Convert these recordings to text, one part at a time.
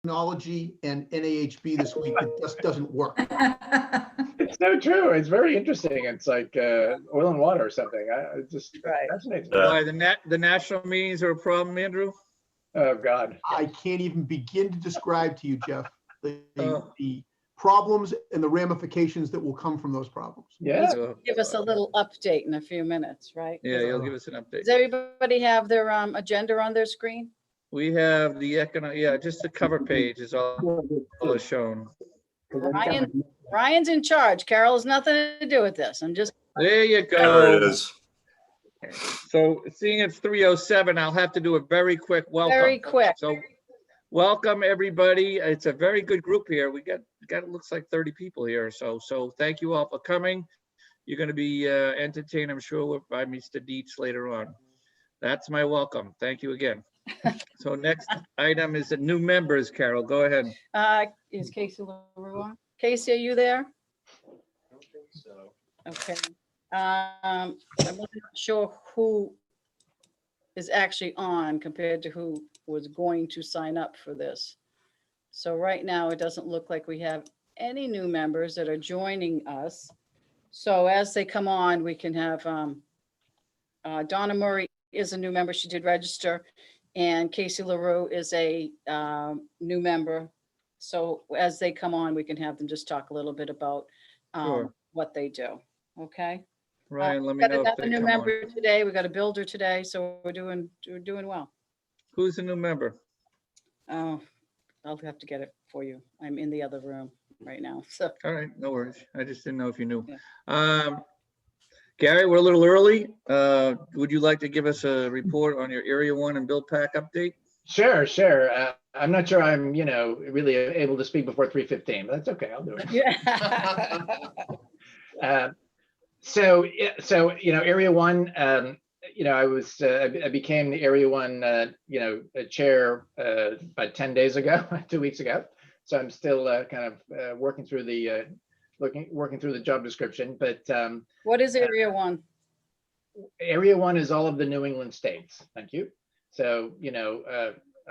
technology and NAHB this week that just doesn't work. It's so true. It's very interesting. It's like oil and water or something. It just fascinates me. Why the national meetings are a problem, Andrew? Oh God. I can't even begin to describe to you, Jeff, the problems and the ramifications that will come from those problems. Yeah. Give us a little update in a few minutes, right? Yeah, you'll give us an update. Does everybody have their agenda on their screen? We have the just the cover page is all is shown. Ryan's in charge. Carol has nothing to do with this. I'm just. There you go. There it is. So seeing it's 3:07, I'll have to do a very quick welcome. Very quick. So welcome everybody. It's a very good group here. We got it looks like 30 people here. So thank you all for coming. You're going to be entertained, I'm sure, by Mr. Dietz later on. That's my welcome. Thank you again. So next item is the new members. Carol, go ahead. Is Casey LaRue on? Casey, are you there? I don't think so. Okay. I'm not sure who is actually on compared to who was going to sign up for this. So right now, it doesn't look like we have any new members that are joining us. So as they come on, we can have Donna Murray is a new member. She did register. And Casey LaRue is a new member. So as they come on, we can have them just talk a little bit about Sure. what they do. Okay. Ryan, let We me got know if another they new come on. member today. We got a builder today, so we're doing well. Who's the new member? Oh, I'll have to get it for you. I'm in the other room right now. So All right, no worries. I just didn't know if you knew. Yeah. Gary, we're a little early. Would you like to give us a report on your Area 1 and Build Pack update? Sure. I'm not sure I'm, really able to speak before 3:15, but that's okay. I'll do it. yeah. So Area 1, I became the Area 1, chair about 10 days ago, 2 weeks ago. So I'm still kind of working through the job description. But What is Area 1? Area 1 is all of the New England states. Thank you. So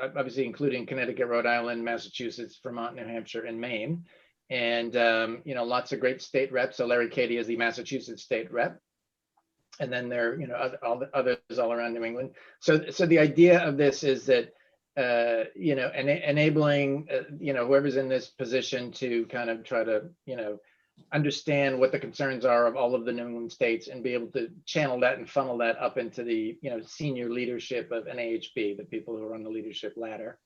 obviously including Connecticut, Rhode Island, Massachusetts, Vermont, New Hampshire, and Maine. And, lots of great state reps. So Larry Cady is the Massachusetts state rep. And then there are, all the others all around New England. So the idea of this is that, enabling, whoever's in this position to kind of try to, understand what the concerns are of all of the New England states and be able to channel that and funnel that up into the, senior leadership of NAHB, the people who are on the leadership ladder,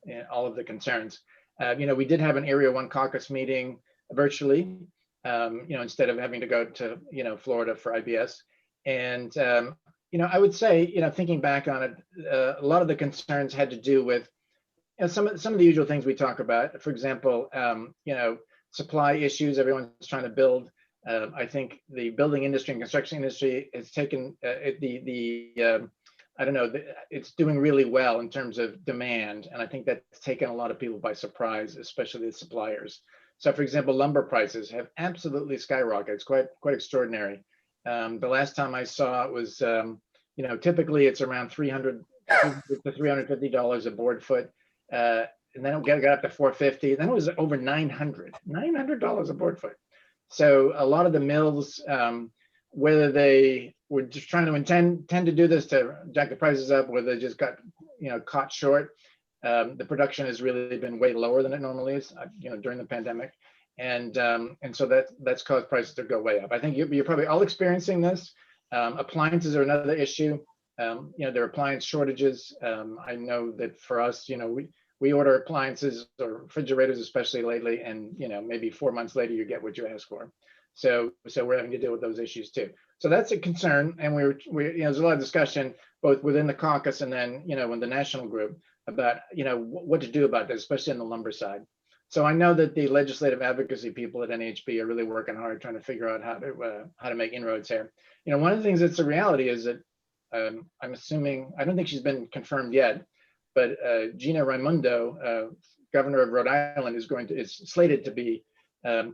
and all of the concerns. We did have an Area 1 caucus meeting virtually, instead of having to go to, Florida for IBS. And, I would say, thinking back on it, a lot of the concerns had to do with some of the usual things we talk about. For example, supply issues. Everyone's trying to build. I think the building industry and construction industry has taken it's doing really well in terms of demand. And I think that's taken a lot of people by surprise, especially the suppliers. So for example, lumber prices have absolutely skyrocketed. It's quite extraordinary. The last time I saw it was, typically it's around $300 to $350 a board foot. And then it got up to $450. Then it was over $900 a board foot. So a lot of the mills, whether they were just trying to tend to do this to jack the prices up, whether they just got caught short, the production has really been way lower than it normally is, during the pandemic, and so that's caused prices to go way up. I think you're probably all experiencing this. Appliances are another issue. There are appliance shortages. I know that for us, we order appliances or refrigerators, especially lately, and maybe 4 months later you get what you ask for. So we're having to deal with those issues too. So that's a concern, and there's a lot of discussion both within the caucus and then in the national group about what to do about this, especially on the lumber side. So I know that the legislative advocacy people at NAHB are really working hard trying to figure out how to make inroads here. One of the things that's a reality is that I'm assuming, I don't think she's been confirmed yet, but Gina Raimondo, governor of Rhode Island, is slated to be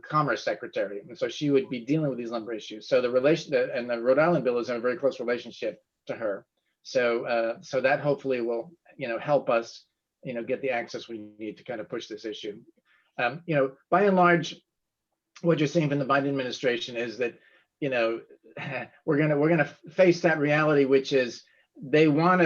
Commerce Secretary, and so she would be dealing with these lumber issues. So the Rhode Island bill is in a very close relationship to her. So that hopefully will help us get the access we need to kind of push this issue. By and large, what you're seeing from the Biden administration is that, we're gonna face that reality, which is they want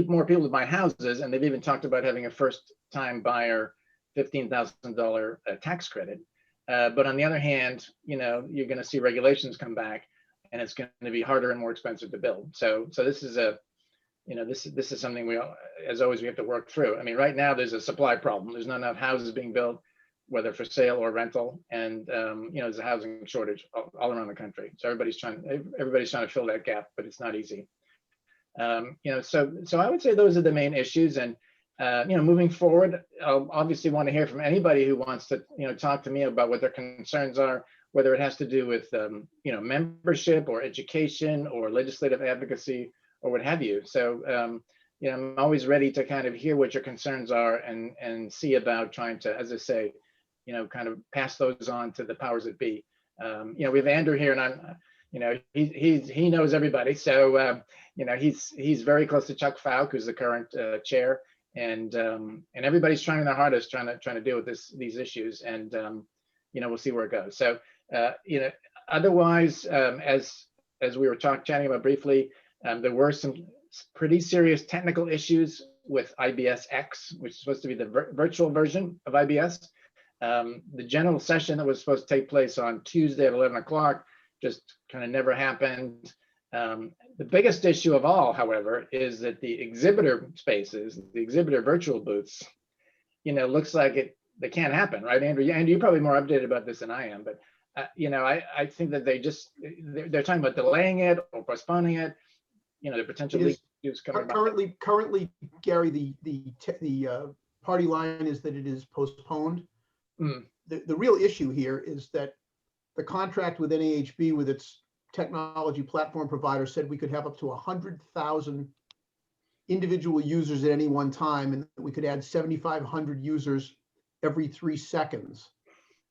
more people to buy houses, and they've even talked about having a first-time buyer $15,000 tax credit. But on the other hand, you're going to see regulations come back, and it's going to be harder and more expensive to build. So this is this is something we, as always, we have to work through. I mean, right now there's a supply problem. There's not enough houses being built, whether for sale or rental, and there's a housing shortage all around the country. So everybody's trying to fill that gap, but it's not easy. So I would say those are the main issues. And moving forward, I'll obviously want to hear from anybody who wants to talk to me about what their concerns are, whether it has to do with membership or education or legislative advocacy or what have you. So I'm always ready to kind of hear what your concerns are and see about trying to, as I say, kind of pass those on to the powers that be. We have Andrew here, and I'm, he knows everybody. So he's very close to Chuck Falk, who's the current chair, and everybody's trying their hardest trying to deal with these issues, and we'll see where it goes. So otherwise, as we were chatting about briefly, there were some pretty serious technical issues with IBS X, which is supposed to be the virtual version of IBS. The general session that was supposed to take place on Tuesday at 11 o'clock just kind of never happened. The biggest issue of all, however, is that the exhibitor spaces, the exhibitor virtual booths, looks like they can't happen, right, Andrew? Andrew, you're probably more updated about this than I am, but I think that they're talking about delaying it or postponing it. The potential issues coming back. Currently, Gary, the party line is that it is postponed. Mm. The real issue here is that the contract with NAHB, with its technology platform provider, said we could have up to 100,000 individual users at any one time, and that we could add 7,500 users every 3 seconds.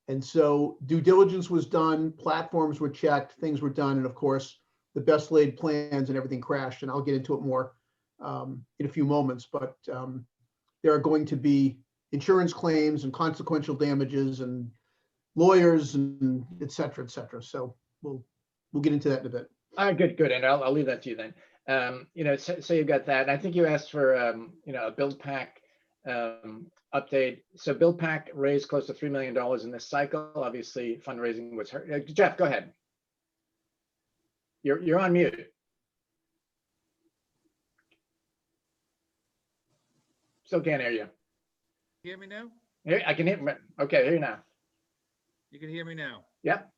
And so due diligence was done, platforms were checked, things were done, and of course, the best laid plans and everything crashed. And I'll get into it more in a few moments, but there are going to be insurance claims and consequential damages and lawyers and et cetera, et cetera. So we'll get into that in a bit. All right, good. And I'll leave that to you then. So you've got that. And I think you asked for, a Build Pack update. So Build Pack raised close to $3 million in this cycle. Obviously, fundraising was hurt. Jeff, go ahead. You're on mute. Still can't hear you. Hear me now? I can hear. Okay, hear you now. You can hear me now. Yep.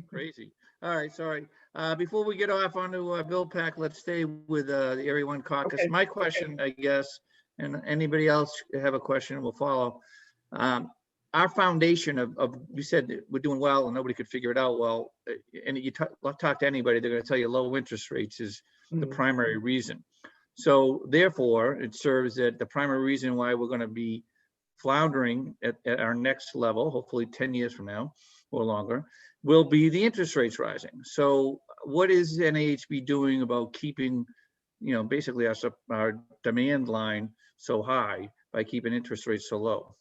Crazy. All right, sorry. Before we get off onto Bill Pack, let's stay with the Area 1 caucus. Okay. My question, I guess, and anybody else have a question will follow. Our foundation of you said that we're doing well and nobody could figure it out well, and you talk to anybody, they're going to tell you low interest rates is the primary reason. So therefore, it serves that the primary reason why we're going to be floundering at our next level, hopefully 10 years from now or longer, will be the interest rates rising. So what is NAHB doing about keeping, basically our demand line so high by keeping interest rates so low?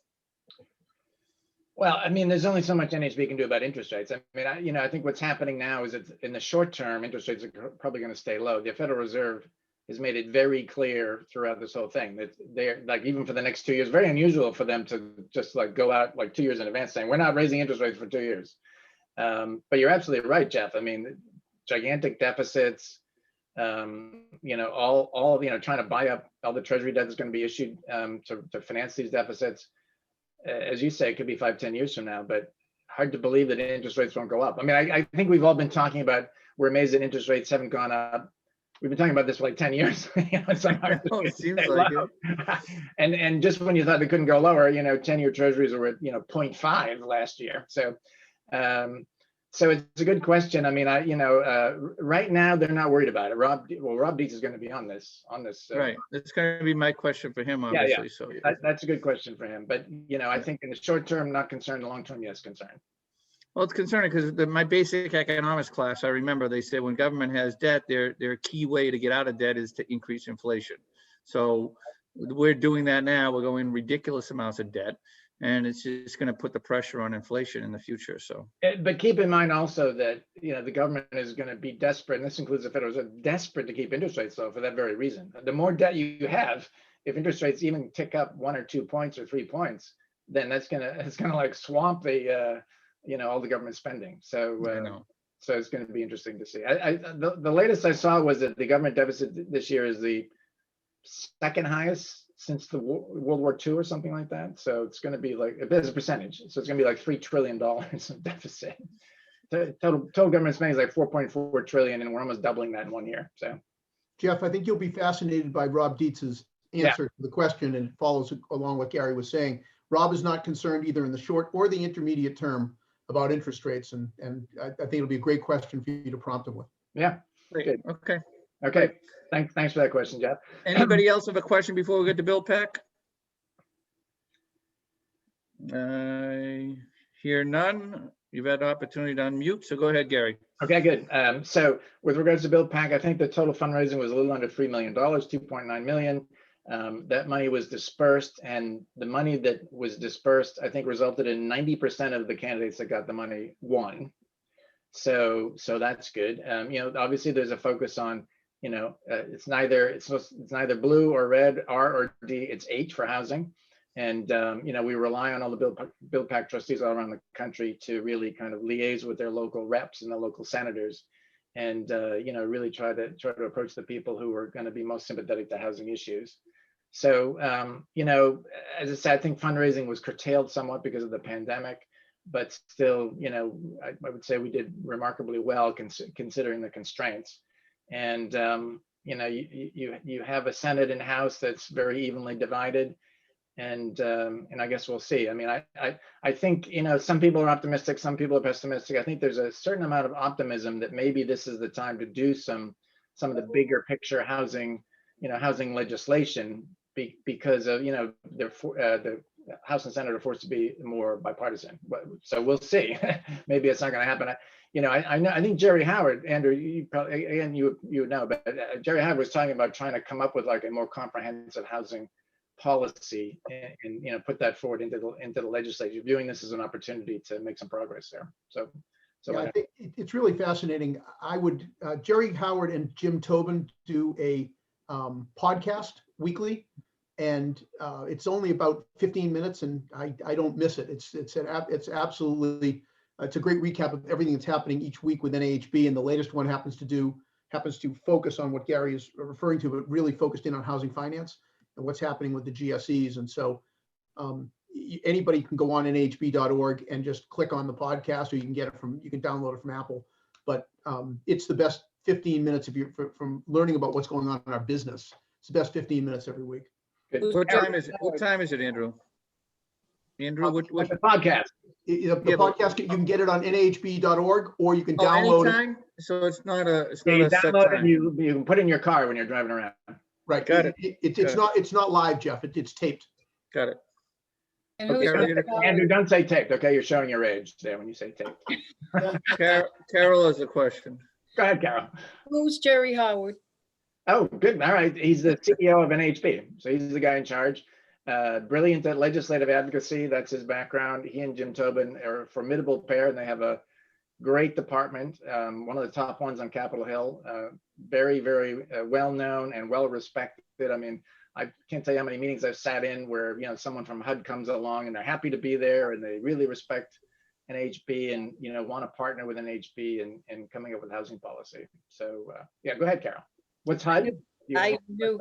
Well, I mean, there's only so much NAHB can do about interest rates. I mean, I think what's happening now is that in the short term, interest rates are probably going to stay low. The Federal Reserve has made it very clear throughout this whole thing that they're like, even for the next 2 years, very unusual for them to just like go out like 2 years in advance saying, we're not raising interest rates for 2 years. But you're absolutely right, Jeff. I mean, gigantic deficits, all trying to buy up all the treasury debt that's going to be issued to finance these deficits. As you say, it could be 5-10 years from now, but hard to believe that interest rates won't go up. I mean, I think we've all been talking about, we're amazed that interest rates haven't gone up. We've been talking about this for like 10 years. It's like hard to it seems like it. And just when you thought they couldn't go lower, 10-year treasuries were at 0.5 last year. So it's a good question. I mean, right now they're not worried about it. Rob Dietz is going to be on this. Right. That's going to be my question for him, obviously. Yeah. So that's a good question for him. But I think in the short term, not concerned. The long term, yes, concerned. Well, it's concerning because my basic economics class, I remember they said when government has debt, their key way to get out of debt is to increase inflation. So we're doing that now. We're going ridiculous amounts of debt, and it's just going to put the pressure on inflation in the future. So, But keep in mind also that, the government is going to be desperate, and this includes the Federal Reserve, desperate to keep interest rates low for that very reason. The more debt you have, if interest rates even tick up 1 or 2 points or 3 points, then it's gonna like swamp the all the government spending. So I know. so it's going to be interesting to see. The latest I saw was that the government deficit this year is the second highest since the World War II or something like that. So it's going to be like, as a percentage, so it's going to be like $3 trillion of deficit. Total government spending is like 4.4 trillion, and we're almost doubling that in 1 year. So, Jeff, I think you'll be fascinated by Rob Dietz's answer to the question, and it follows along what Gary was saying. Rob is not concerned either in the short or the intermediate term about interest rates, and I think it'll be a great question for you to prompt him with. yeah. Great. Good. Okay. Thanks for that question, Jeff. Anybody else have a question before we get to Bill Peck? I hear none. You've had the opportunity to unmute, so go ahead, Gary. Okay, good. So with regards to Bill Pack, I think the total fundraising was a little under $3 million, 2.9 million. That money was dispersed, and the money that was dispersed, I think, resulted in 90% of the candidates that got the money won. So that's good. Obviously there's a focus on, it's neither blue or red, R or D, it's H for housing. And, we rely on all the Bill Pack trustees all around the country to really kind of liaise with their local reps and the local senators, and, really try to approach the people who are going to be most sympathetic to housing issues. So, as I said, I think fundraising was curtailed somewhat because of the pandemic, but still, I would say we did remarkably well considering the constraints. And, you have a Senate and House that's very evenly divided. And I guess we'll see. I mean, I think, some people are optimistic, some people are pessimistic. I think there's a certain amount of optimism that maybe this is the time to do some of the bigger picture housing legislation, because of, the House and Senate are forced to be more bipartisan. So we'll see. Maybe it's not going to happen. I think Jerry Howard, Andrew, you probably, again, you would know, but Jerry Howard was talking about trying to come up with like a more comprehensive housing policy and put that forward into the legislature, viewing this as an opportunity to make some progress there. So Yeah, I think it's really fascinating. I would, Jerry Howard and Jim Tobin do a podcast weekly, and it's only about 15 minutes, and I don't miss it. It's absolutely, it's a great recap of everything that's happening each week with NAHB, and the latest one happens to focus on what Gary is referring to, but really focused in on housing finance and what's happening with the GSEs. And so anybody can go on nhb.org and just click on the podcast, or you can download it from Apple. But it's the best 15 minutes from learning about what's going on in our business. It's the best 15 minutes every week. What time is it? What time is it, Andrew? Andrew, what the podcast? The podcast, you can get it on nhb.org, or you can download anytime? So it's not a set download time. it, you can put it in your car when you're driving around. Right. Got it. It's not live, Jeff. It's taped. Got it. And Okay, who's Andrew, don't say taped, okay? You're showing your age there when you say taped. Carol has a question. Go ahead, Carol. who's Jerry Howard? Oh, good. All right. He's the CEO of NHB. So he's the guy in charge. Brilliant at legislative advocacy. That's his background. He and Jim Tobin are a formidable pair, and they have a great department. One of the top ones on Capitol Hill. Very, very well known and well respected. I mean, I can't tell you how many meetings I've sat in where, someone from HUD comes along and they're happy to be there, and they really respect NHB and, want to partner with NHB and coming up with housing policy. So yeah, go ahead, Carol. What's HUD? I knew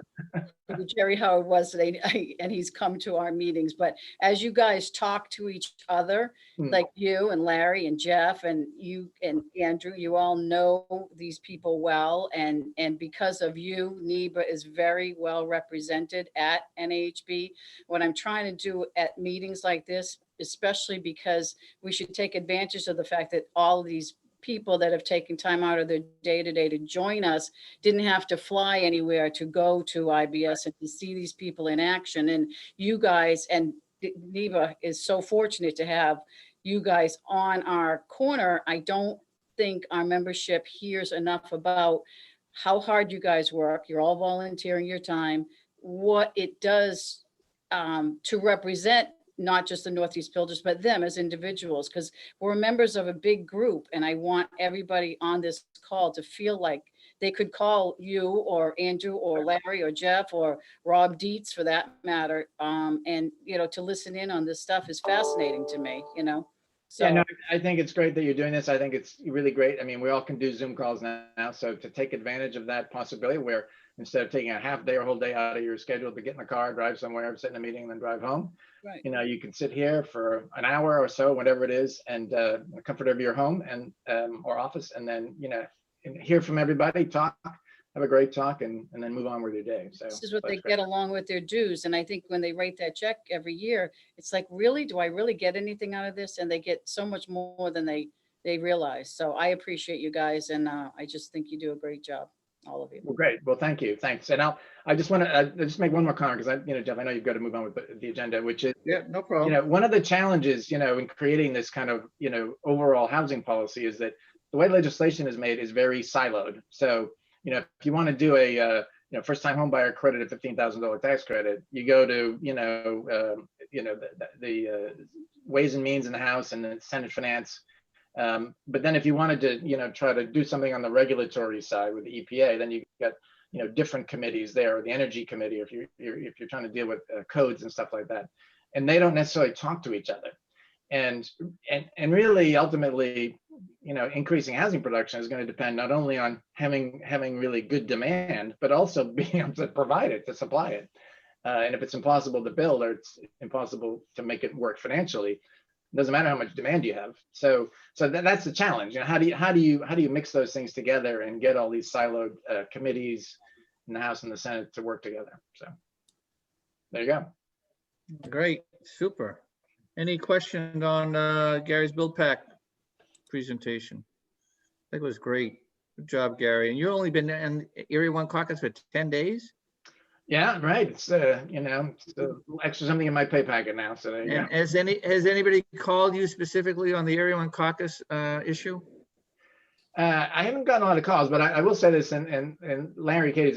who Jerry Howard was, and he's come to our meetings. But as you guys talk to each other, like you and Larry and Jeff and you and Andrew, you all know these people well. And because of you, NEBA is very well represented at NAHB. What I'm trying to do at meetings like this, especially because we should take advantage of the fact that all of these people that have taken time out of their day-to-day to join us didn't have to fly anywhere to go to IBS and to see these people in action. And you guys, and NEBA is so fortunate to have you guys on our corner. I don't think our membership hears enough about how hard you guys work. You're all volunteering your time. what it does to represent not just the Northeast Builders, but them as individuals, because we're members of a big group. And I want everybody on this call to feel like they could call you or Andrew or Larry or Jeff or Rob Dietz for that matter. And, you know, to listen in on this stuff is fascinating to me, you know? So, Yeah, no, I think it's great that you're doing this. I think it's really great. I mean, we all can do Zoom calls now. So to take advantage of that possibility where instead of taking a half day or whole day out of your schedule to get in the car, drive somewhere, sit in a meeting, and then drive home, right. you know, you can sit here for an hour or so, whatever it is, and the comfort of your home and or office, and then, you know, and hear from everybody, talk, have a great talk, and then move on with your day. So This is what they that's great. get along with their dues. And I think when they write that check every year, it's like, really, do I really get anything out of this? And they get so much more than they realize. So I appreciate you guys. And I just think you do a great job, all of you. Well, great. Well, thank you. Thanks. And I just want to just make one more comment because you know, Jeff, I know you've got to move on with the agenda, which is, Yeah, no you problem. know, one of the challenges, you know, in creating this kind of, you know, overall housing policy is that the way legislation is made is very siloed. So, you know, if you want to do a, you know, first time home buyer credit at $15,000 tax credit, you go to, you know, the Ways and Means in the House and the Senate Finance. But then if you wanted to, you know, try to do something on the regulatory side with the EPA, then you get, you know, different committees there, or the Energy Committee, if you're trying to deal with codes and stuff like that, and they don't necessarily talk to each other. And really, ultimately, you know, increasing housing production is going to depend not only on having really good demand, but also being able to provide it, to supply it. And if it's impossible to build, or it's impossible to make it work financially, it doesn't matter how much demand you have. So that's the challenge. You know, how do you mix those things together and get all these siloed committees in the House and the Senate to work together? So there you go. Great, super. Any questions on Gary's Build Pack presentation? I think it was great. Good job, Gary. And you've only been in Area 1 caucus for 10 days? Yeah, right. It's you know, it's extra something in my pay packet now. So there you And go. has anybody called you specifically on the Area 1 caucus issue? I haven't gotten a lot of calls, but I will say this, and Larry Katie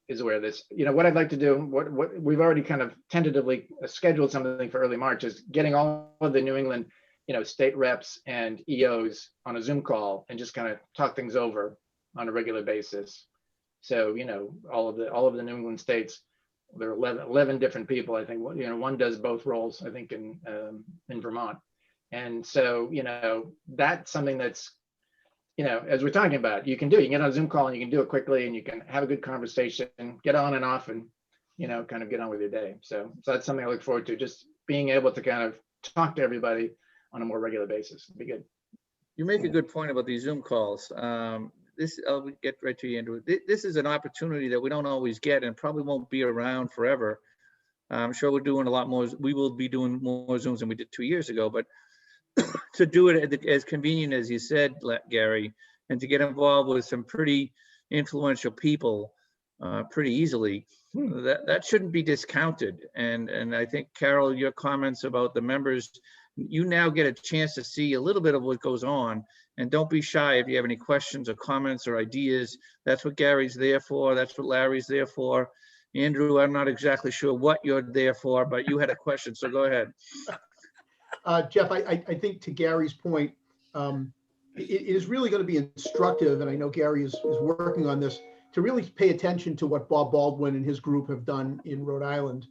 is aware of this. You know, what I'd like to do, what we've already kind of tentatively scheduled something for early March, is getting all of the New England, you know, state reps and EOs on a Zoom call and just kind of talk things over on a regular basis. So, you know, all of the New England states, there are 11 different people. I think, you know, one does both roles, I think, in Vermont. And so, you know, that's something that's, you know, as we're talking about, you can get on a Zoom call and you can do it quickly and you can have a good conversation, get on and off, and, you know, kind of get on with your day. So that's something I look forward to, just being able to kind of talk to everybody on a more regular basis. It'd be good. You make a good point about these Zoom calls. I'll get right to you, Andrew. This is an opportunity that we don't always get and probably won't be around forever. I'm sure we're doing a lot more. We will be doing more Zooms than we did 2 years ago, but to do it as convenient as you said, Gary, and to get involved with some pretty influential people pretty easily, that shouldn't be discounted. And I think, Carol, your comments about the members, you now get a chance to see a little bit of what goes on. And don't be shy if you have any questions or comments or ideas. That's what Gary's there for. That's what Larry's there for. Andrew, I'm not exactly sure what you're there for, but you had a question, so go ahead. Jeff, I think to Gary's point, it is really going to be instructive, and I know Gary is working on this, to really pay attention to what Bob Baldwin and his group have done in Rhode Island,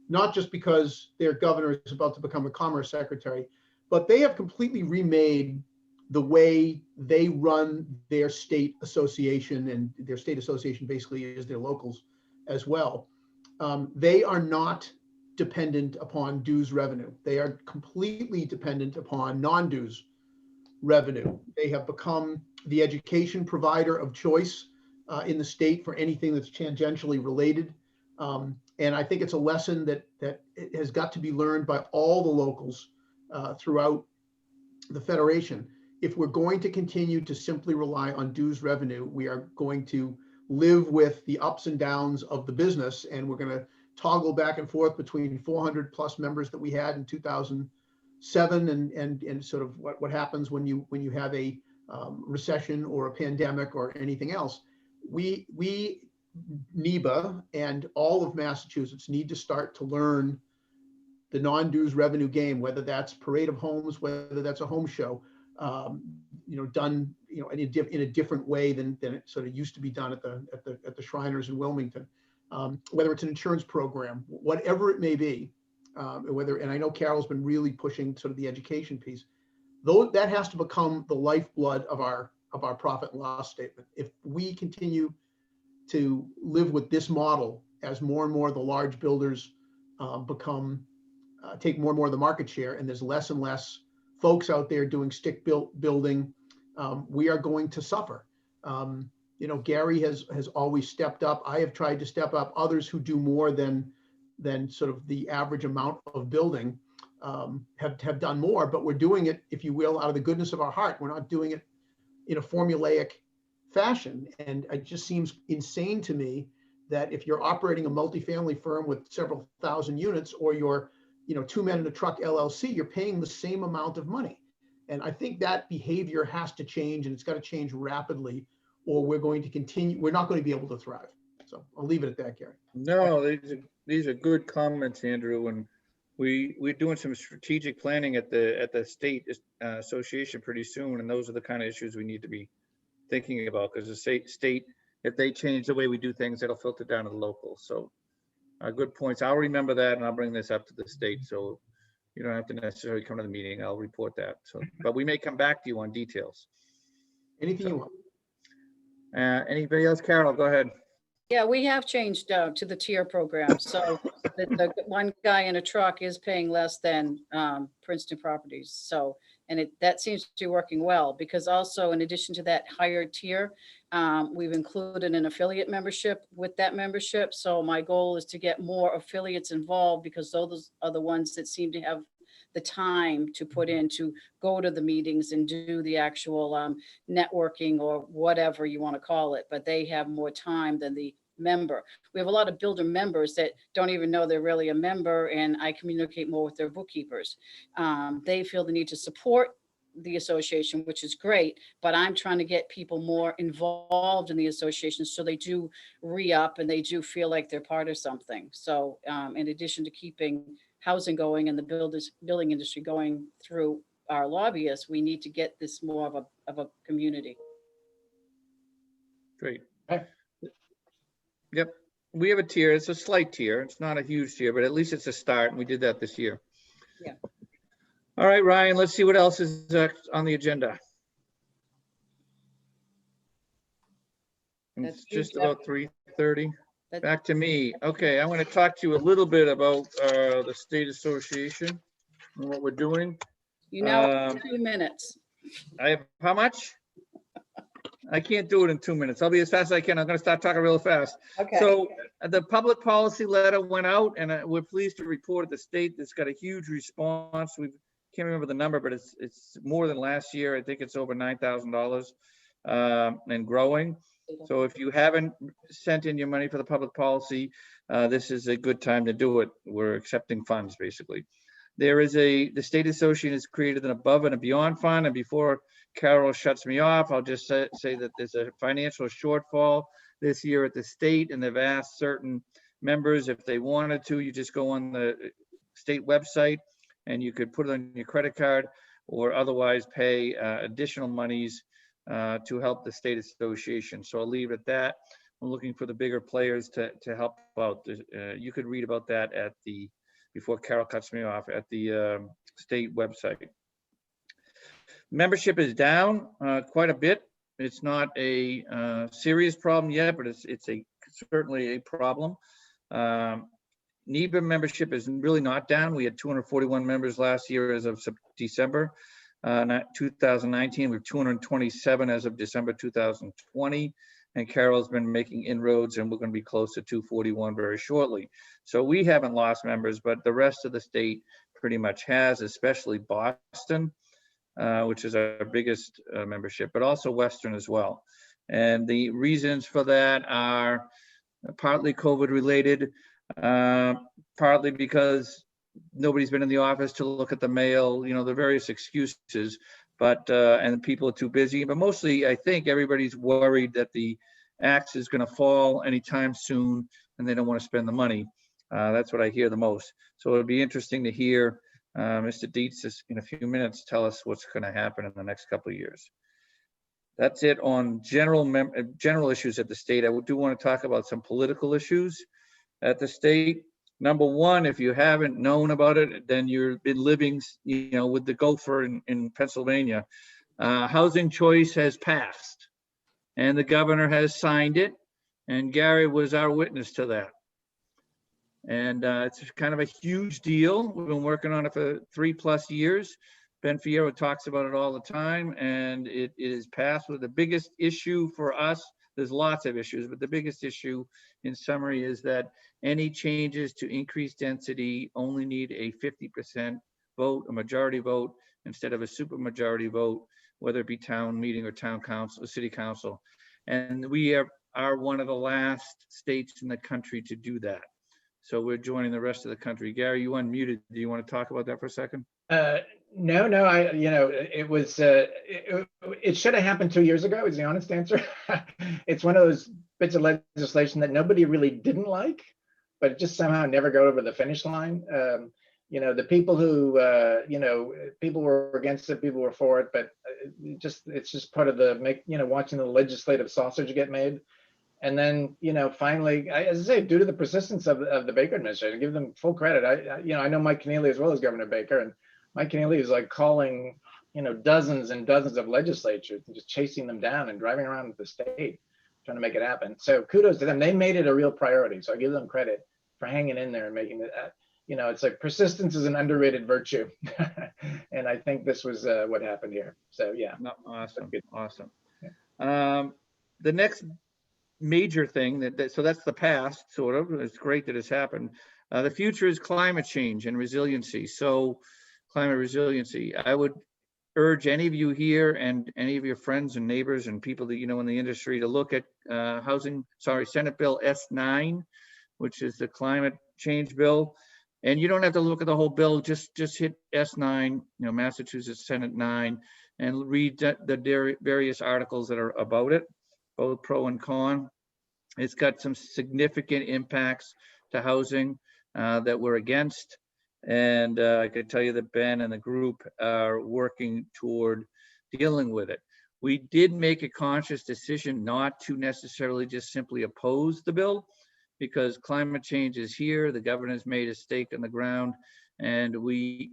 not just because their governor is about to become a commerce secretary, but they have completely remade the way they run their state association, and their state association basically is their locals as well. They are not dependent upon dues revenue. They are completely dependent upon non-dues revenue. They have become the education provider of choice in the state for anything that's tangentially related. And I think it's a lesson that it has got to be learned by all the locals throughout the Federation. If we're going to continue to simply rely on dues revenue, we are going to live with the ups and downs of the business, and we're going to toggle back and forth between 400 plus members that we had in 2007 and sort of what happens when you have a recession or a pandemic or anything else. We NEBA and all of Massachusetts need to start to learn the non-dues revenue game, whether that's parade of homes, whether that's a home show, done, in a different way than it sort of used to be done at the Shriners in Wilmington, whether it's an insurance program, whatever it may be, and I know Carol's been really pushing sort of the education piece, though that has to become the lifeblood of our profit and loss statement. If we continue to live with this model, as more and more of the large builders take more and more of the market share, and there's less and less folks out there doing stick built building, we are going to suffer. Gary has always stepped up. I have tried to step up. Others who do more than sort of the average amount of building have done more, but we're doing it, if you will, out of the goodness of our heart. We're not doing it in a formulaic fashion. And it just seems insane to me that if you're operating a multifamily firm with several thousand units, or you're, two men in a truck LLC, you're paying the same amount of money. And I think that behavior has to change, and it's got to change rapidly, or we're not going to be able to thrive. So I'll leave it at that, Gary. No, these are good comments, Andrew, and we're doing some strategic planning at the state association pretty soon, and those are the kind of issues we need to be thinking about, because the state, if they change the way we do things, it'll filter down to the local. So good points. I'll remember that, and I'll bring this up to the state. So you don't have to necessarily come to the meeting. I'll report that. So, but we may come back to you on details. Anything you want. Anybody else? Carol, go ahead. Yeah, we have changed to the tier program. So the one guy in a truck is paying less than Princeton Properties. So, and that seems to be working well, because also in addition to that higher tier, we've included an affiliate membership with that membership. So my goal is to get more affiliates involved, because those are the ones that seem to have the time to put in to go to the meetings and do the actual networking, or whatever you want to call it, but they have more time than the member. We have a lot of builder members that don't even know they're really a member, and I communicate more with their bookkeepers. They feel the need to support the association, which is great, but I'm trying to get people more involved in the association, so they do re-up and they do feel like they're part of something. So in addition to keeping housing going and the building industry going through our lobbyists, we need to get this more of a community. Great. Okay. Yep. We have a tier. It's a slight tier. It's not a huge tier, but at least it's a start. And we did that this year. Yeah. All right, Ryan, let's see what else is on the agenda. That's It's just you, about 3:30. That's- Back to me. Okay, I want to talk to you a little bit about the state association and what we're doing. You now have 2 minutes. I have how much? I can't do it in 2 minutes. I'll be as fast as I can. I'm going to start talking real fast. Okay. So the public policy letter went out, and we're pleased to report at the state that's got a huge response. We can't remember the number, but it's more than last year. I think it's over $9,000 and growing. So if you haven't sent in your money for the public policy, this is a good time to do it. We're accepting funds, basically. There is the state association has created an above and a beyond fund. And before Carol shuts me off, I'll just say that there's a financial shortfall this year at the state, and they've asked certain members if they wanted to. You just go on the state website and you could put it on your credit card, or otherwise pay additional monies to help the state association. So I'll leave it at that. I'm looking for the bigger players to help out. You could read about that before Carol cuts me off, at the state website. Membership is down quite a bit. It's not a serious problem yet, but it's certainly a problem. NEBA membership is really not down. We had 241 members last year as of December 2019. We have 227 as of December 2020. And Carol's been making inroads, and we're going to be close to 241 very shortly. So we haven't lost members, but the rest of the state pretty much has, especially Boston, which is our biggest membership, but also Western as well. And the reasons for that are partly COVID related, partly because nobody's been in the office to look at the mail, the various excuses, but and people are too busy. But mostly, I think everybody's worried that the axe is going to fall anytime soon, and they don't want to spend the money. That's what I hear the most. So it'll be interesting to hear Mr. Dietz in a few minutes tell us what's going to happen in the next couple of years. That's it on general issues at the state. I do want to talk about some political issues at the state. Number one, if you haven't known about it, then you've been living, with the gopher in Pennsylvania. Housing choice has passed, and the governor has signed it, and Gary was our witness to that. And it's kind of a huge deal. We've been working on it for 3+ years. Ben Fierro talks about it all the time, and it is passed. With the biggest issue for us, there's lots of issues, but the biggest issue in summary is that any changes to increased density only need a 50% vote, a majority vote, instead of a supermajority vote, whether it be town meeting or town council or city council. And we are one of the last states in the country to do that. So we're joining the rest of the country. Gary, you unmuted. Do you want to talk about that for a second? No, it should have happened 2 years ago is the honest answer. It's one of those bits of legislation that nobody really didn't like, but it just somehow never got over the finish line. The people who, people were against it, people were for it, but it's just part of the, watching the legislative sausage get made. And then, finally, as I say, due to the persistence of the Baker administration, give them full credit. I know Mike Keneally as well as Governor Baker, and Mike Keneally is like calling, dozens and dozens of legislatures and just chasing them down and driving around the state trying to make it happen. So kudos to them. They made it a real priority. So I give them credit for hanging in there and making it, it's like persistence is an underrated virtue. And I think this was what happened here. So yeah. No, awesome, awesome. Yeah. The next major thing so that's the past, sort of. It's great that it's happened. The future is climate change and resiliency. So climate resiliency, I would urge any of you here and any of your friends and neighbors and people that in the industry to look at Senate Bill S9, which is the climate change bill. And you don't have to look at the whole bill, just hit S9, Massachusetts Senate 9, and read the various articles that are about it, both pro and con. It's got some significant impacts to housing that we're against. And I could tell you that Ben and the group are working toward dealing with it. We did make a conscious decision not to necessarily just simply oppose the bill, because climate change is here. The governor's made a stake in the ground, and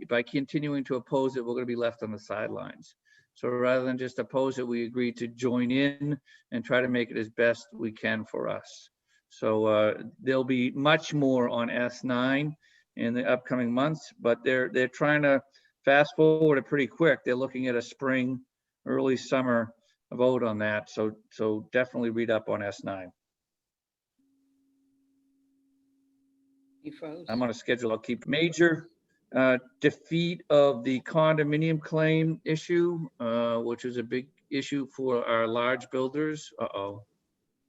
by continuing to oppose it, we're going to be left on the sidelines. So rather than just oppose it, we agreed to join in and try to make it as best we can for us. So there'll be much more on S9 in the upcoming months, but they're trying to fast forward it pretty quick. They're looking at a spring, early summer vote on that. So definitely read up on S9. You froze. I'm on a schedule. I'll keep major defeat of the condominium claim issue, which is a big issue for our large builders. Uh-oh,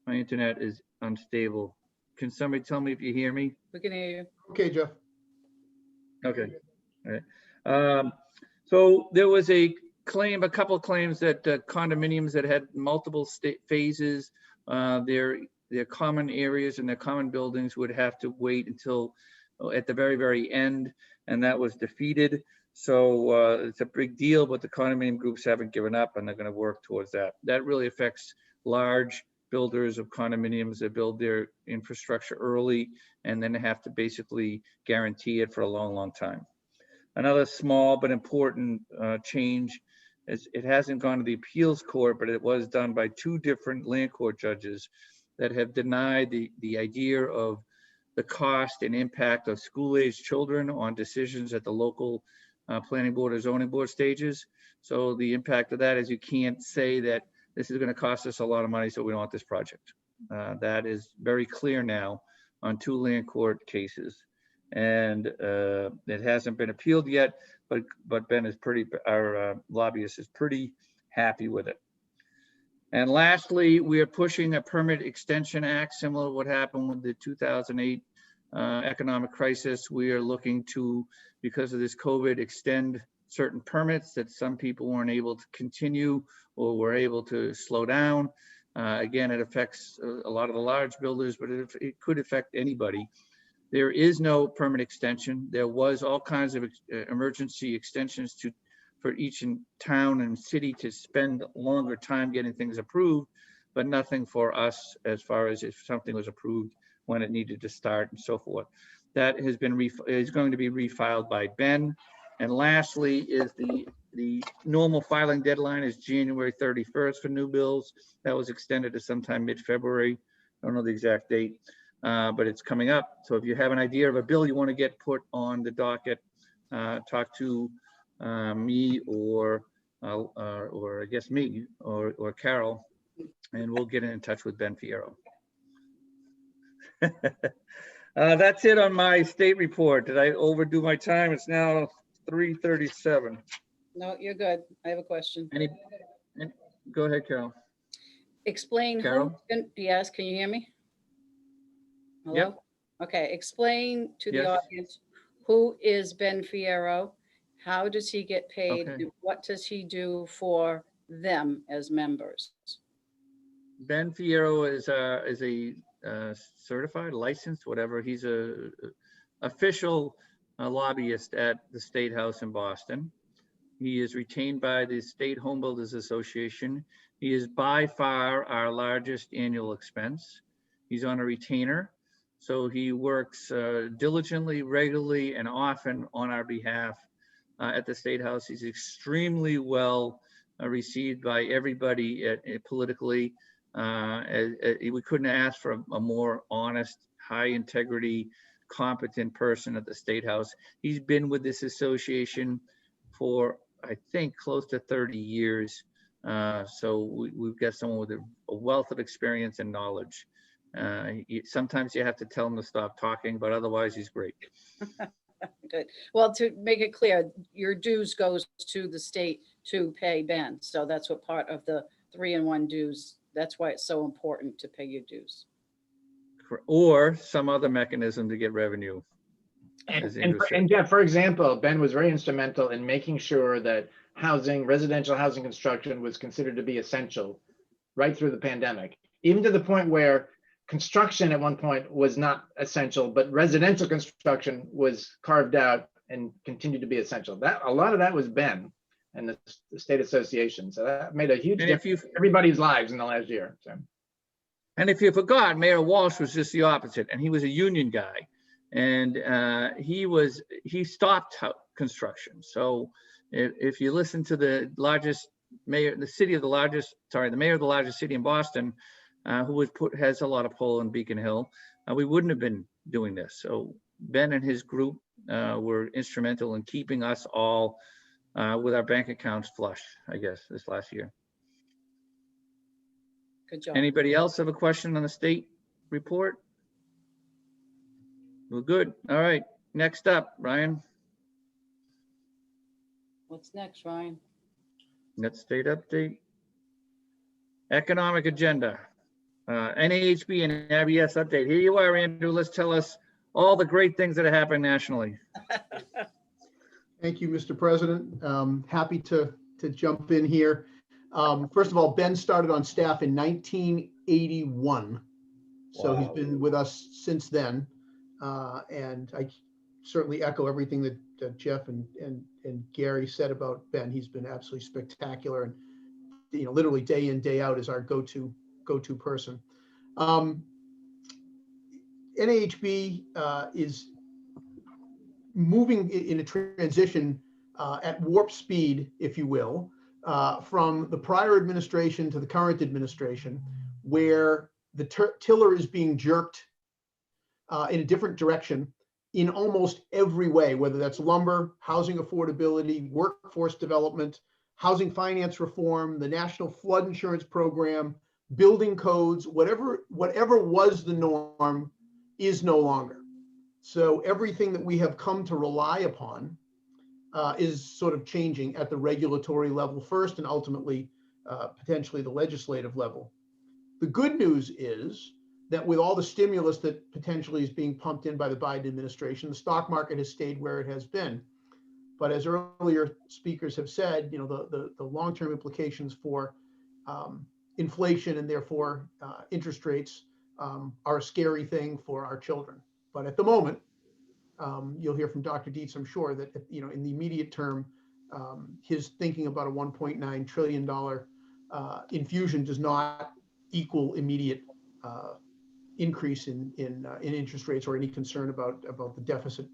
my internet is unstable. Can somebody tell me if you hear me? We can hear you. Okay, Jeff. Okay. All right. So there was a couple of claims that condominiums that had multiple phases, their common areas and their common buildings would have to wait until at the very, very end, and that was defeated. So it's a big deal, but the condominium groups haven't given up, and they're going to work towards that. That really affects large builders of condominiums that build their infrastructure early, and then they have to basically guarantee it for a long, long time. Another small but important change is it hasn't gone to the appeals court, but it was done by 2 different land court judges that have denied the idea of the cost and impact of school-aged children on decisions at the local planning board or zoning board stages. So the impact of that is you can't say that this is going to cost us a lot of money, so we don't want this project. That is very clear now on 2 land court cases. And it hasn't been appealed yet, but Ben is our lobbyist is pretty happy with it. And lastly, we are pushing a permit extension act similar to what happened with the 2008 economic crisis. We are looking to, because of this COVID, extend certain permits that some people weren't able to continue or were able to slow down. Again, it affects a lot of the large builders, but it could affect anybody. There is no permanent extension. There was all kinds of emergency extensions for each town and city to spend longer time getting things approved, but nothing for us as far as if something was approved when it needed to start and so forth. That has been is going to be refiled by Ben. And lastly is the normal filing deadline is January 31st for new bills. That was extended to sometime mid-February. I don't know the exact date, but it's coming up. So if you have an idea of a bill you want to get put on the docket, talk to me or I guess me or Carol, and we'll get in touch with Ben Fierro. That's it on my state report. Did I overdo my time? It's now 3:37. No, you're good. I have a question. Go ahead, Carol. Explain who, Carol? yes, can you hear me? Hello? Yep. Okay, explain to the Yes. audience, who is Ben Fierro? How does he get paid? Okay. And what does he do for them as members? Ben Fierro is a certified, licensed, whatever. He's a official lobbyist at the State House in Boston. He is retained by the State Home Builders Association. He is by far our largest annual expense. He's on a retainer, so he works diligently, regularly, and often on our behalf at the State House. He's extremely well received by everybody politically. We couldn't ask for a more honest, high integrity, competent person at the State House. He's been with this association for, I think, close to 30 years. So we've got someone with a wealth of experience and knowledge. Sometimes you have to tell him to stop talking, but otherwise he's great. Good. Well, to make it clear, your dues goes to the state to pay Ben. So that's what part of the 3-in-1 dues. That's why it's so important to pay your dues. Or some other mechanism to get revenue. And Jeff, for example, Ben was very instrumental in making sure that residential housing construction was considered to be essential right through the pandemic, even to the point where construction at one point was not essential, but residential construction was carved out and continued to be essential. A lot of that was Ben and the state association. So that made a huge difference in everybody's lives in the last year. So. And if you forgot, Mayor Walsh was just the opposite, and he was a union guy, and he stopped construction. So if you listen to the mayor of the largest city in Boston, who has a lot of pull in Beacon Hill, we wouldn't have been doing this. So Ben and his group were instrumental in keeping us all with our bank accounts flush, I guess, this last year. Good job. Anybody else have a question on the state report? We're good. All right. Next up, Ryan. What's next, Ryan? Net state update. Economic agenda. NAHB and IBS update. Here you are, Andrew. Let's tell us all the great things that are happening nationally. Thank you, Mr. President. Happy to jump in here. First of all, Ben started on staff in 1981. So he's been with us since then. And I certainly echo everything that Jeff and Gary said about Ben. He's been absolutely spectacular, and literally day in, day out is our go-to person. NAHB is moving in a transition at warp speed, if you will, from the prior administration to the current administration, where the tiller is being jerked in a different direction in almost every way, whether that's lumber, housing affordability, workforce development, housing finance reform, the National Flood Insurance Program, building codes, whatever was the norm is no longer. So everything that we have come to rely upon is sort of changing at the regulatory level first, and ultimately potentially the legislative level. The good news is that with all the stimulus that potentially is being pumped in by the Biden administration, the stock market has stayed where it has been. But as earlier speakers have said, the long-term implications for inflation and therefore interest rates are a scary thing for our children. But at the moment, you'll hear from Dr. Dietz, I'm sure, that in the immediate term, his thinking about a $1.9 trillion infusion does not equal immediate increase in interest rates or any concern about the deficit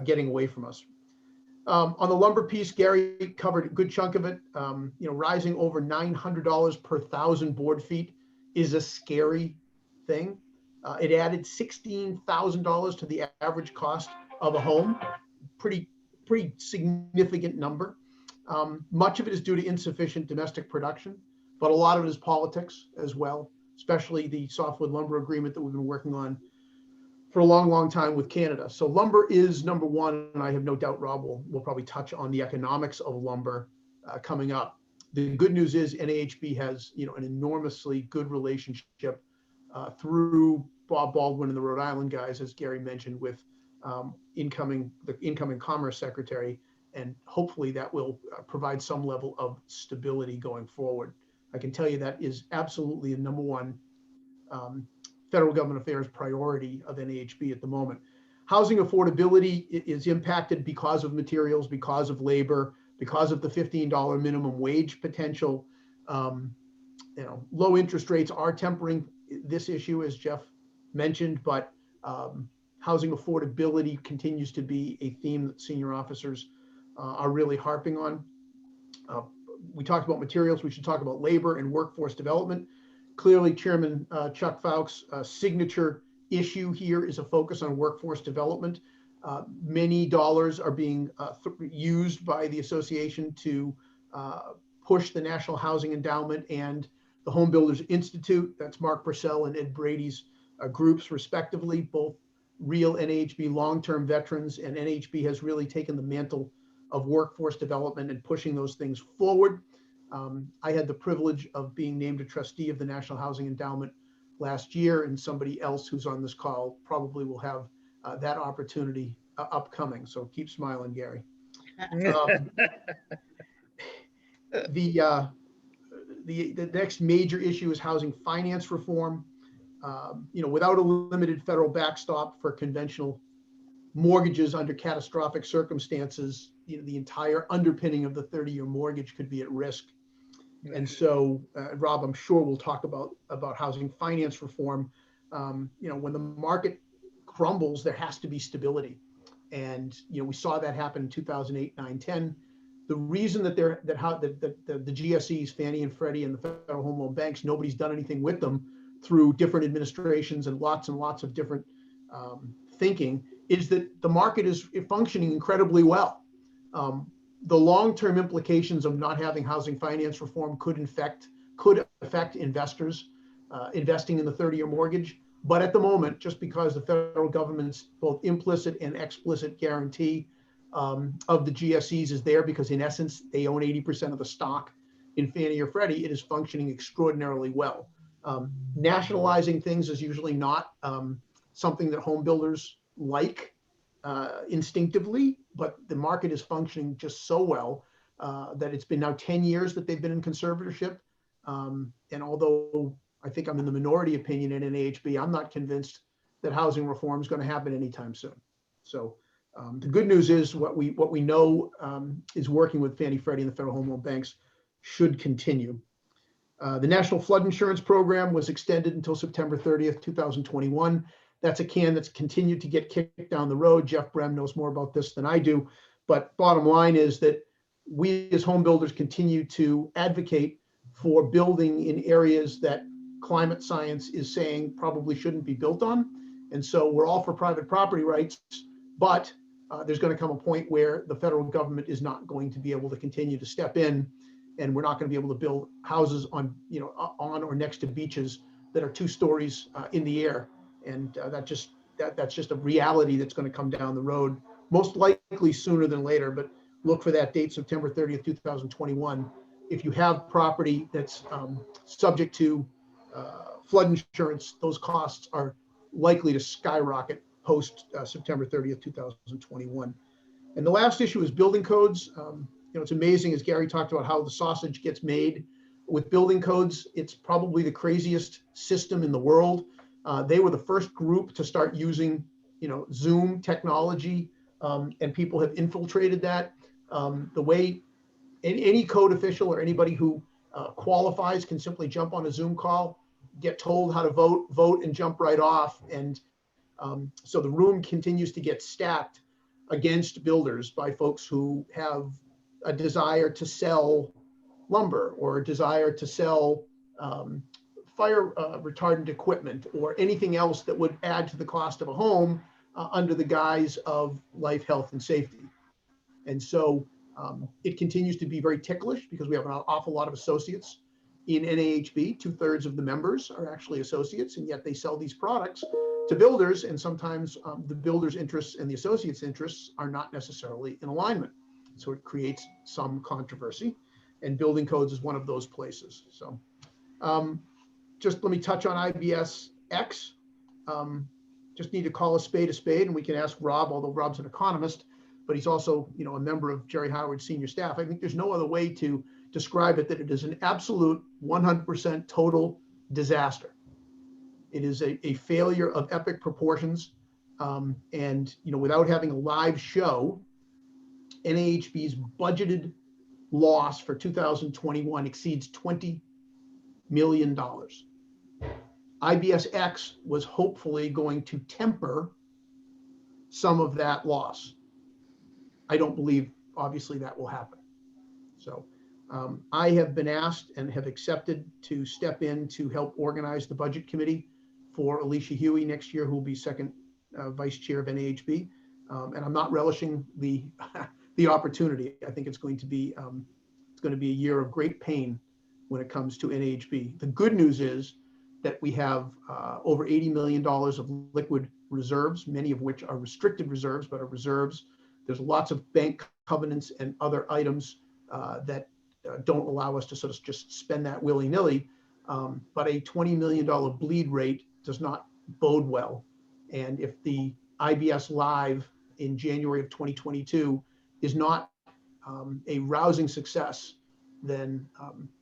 getting away from us. On the lumber piece, Gary covered a good chunk of it. Rising over $900 per 1,000 board feet is a scary thing. It added $16,000 to the average cost of a home. Pretty significant number. Much of it is due to insufficient domestic production, but a lot of it is politics as well, especially the softwood lumber agreement that we've been working on for a long time with Canada. So lumber is number one, and I have no doubt Rob will probably touch on the economics of lumber coming up. The good news is NAHB has an enormously good relationship through Bob Baldwin and the Rhode Island guys, as Gary mentioned, with the incoming Commerce Secretary, and hopefully that will provide some level of stability going forward. I can tell you that is absolutely a number one federal government affairs priority of NAHB at the moment. Housing affordability is impacted because of materials, because of labor, because of the $15 minimum wage potential. Low interest rates are tempering this issue, as Jeff mentioned, but housing affordability continues to be a theme that senior officers are really harping on. We talked about materials, we should talk about labor and workforce development. Clearly, Chairman Chuck Fowkes' signature issue here is a focus on workforce development. Many dollars are being used by the association to push the National Housing Endowment and the Home Builders Institute. That's Mark Purcell and Ed Brady's groups, respectively, both real NAHB long-term veterans, and NAHB has really taken the mantle of workforce development and pushing those things forward. I had the privilege of being named a trustee of the National Housing Endowment last year, and somebody else who's on this call probably will have that opportunity upcoming. So keep smiling, Gary. The next major issue is housing finance reform. Without a limited federal backstop for conventional mortgages under catastrophic circumstances, the entire underpinning of the 30-year mortgage could be at risk. And so, Rob, I'm sure we'll talk about housing finance reform. When the market crumbles, there has to be stability. And, we saw that happen in 2008, 9, 10. The reason that the GSEs, Fannie and Freddie and the Federal Home Loan Banks, nobody's done anything with them through different administrations and lots of different thinking, is that the market is functioning incredibly well. The long-term implications of not having housing finance reform could affect investors investing in the 30-year mortgage. But at the moment, just because the federal government's both implicit and explicit guarantee of the GSEs is there, because in essence, they own 80% of the stock in Fannie or Freddie, it is functioning extraordinarily well. Nationalizing things is usually not something that home builders like instinctively, but the market is functioning just so well that it's been now 10 years that they've been in conservatorship. And although I think I'm in the minority opinion in NAHB, I'm not convinced that housing reform is going to happen anytime soon. So the good news is what we know is working with Fannie, Freddie, and the Federal Home Loan Banks should continue. The National Flood Insurance Program was extended until September 30th, 2021. That's a can that's continued to get kicked down the road. Jeff Brem knows more about this than I do. But bottom line is that we as home builders continue to advocate for building in areas that climate science is saying probably shouldn't be built on. And so we're all for private property rights, but there's going to come a point where the federal government is not going to be able to continue to step in, and we're not going to be able to build houses on or next to beaches that are 2 stories in the air. And that's just a reality that's going to come down the road, most likely sooner than later. But look for that date, September 30th, 2021. If you have property that's subject to flood insurance, those costs are likely to skyrocket post September 30th, 2021. And the last issue is building codes. It's amazing, as Gary talked about, how the sausage gets made with building codes, it's probably the craziest system in the world. They were the first group to start using, Zoom technology, and people have infiltrated that. The way any code official or anybody who qualifies can simply jump on a Zoom call, get told how to vote, and jump right off. And so the room continues to get stacked against builders by folks who have a desire to sell lumber or a desire to sell fire retardant equipment or anything else that would add to the cost of a home under the guise of life, health, and safety. And so it continues to be very ticklish because we have an awful lot of associates in NAHB. 2/3 of the members are actually associates, and yet they sell these products to builders. And sometimes the builders' interests and the associates' interests are not necessarily in alignment. So it creates some controversy, and building codes is one of those places. So just let me touch on IBS X. Just need to call a spade, and we can ask Rob, although Rob's an economist, but he's also, a member of Jerry Howard's senior staff. I think there's no other way to describe it that it is an absolute 100% total disaster. It is a failure of epic proportions. And, without having a live show, NAHB's budgeted loss for 2021 exceeds $20 million. IBSX was hopefully going to temper some of that loss. I don't believe, obviously, that will happen. So I have been asked and have accepted to step in to help organize the budget committee for Alicia Huey next year, who will be second vice chair of NAHB. And I'm not relishing the opportunity. I think it's going to be a year of great pain when it comes to NAHB. The good news is that we have over $80 million of liquid reserves, many of which are restricted reserves, but are reserves. There's lots of bank covenants and other items that don't allow us to sort of just spend that willy-nilly. But a $20 million bleed rate does not bode well. And if the IBS Live in January of 2022 is not a rousing success, then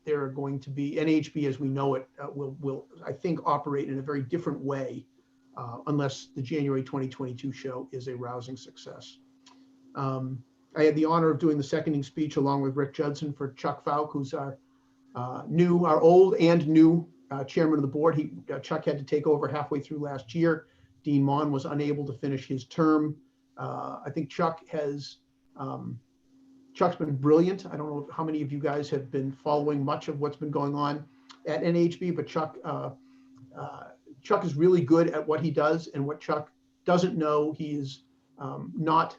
there are going to be, NAHB as we know it will I think, operate in a very different way unless the January 2022 show is a rousing success. I had the honor of doing the seconding speech along with Rick Judson for Chuck Falk, who's our old and new chairman of the board. Chuck had to take over halfway through last year. Dean Mon was unable to finish his term. I think Chuck's been brilliant. I don't know how many of you guys have been following much of what's been going on at NAHB, but Chuck is really good at what he does, and what Chuck doesn't know, he is not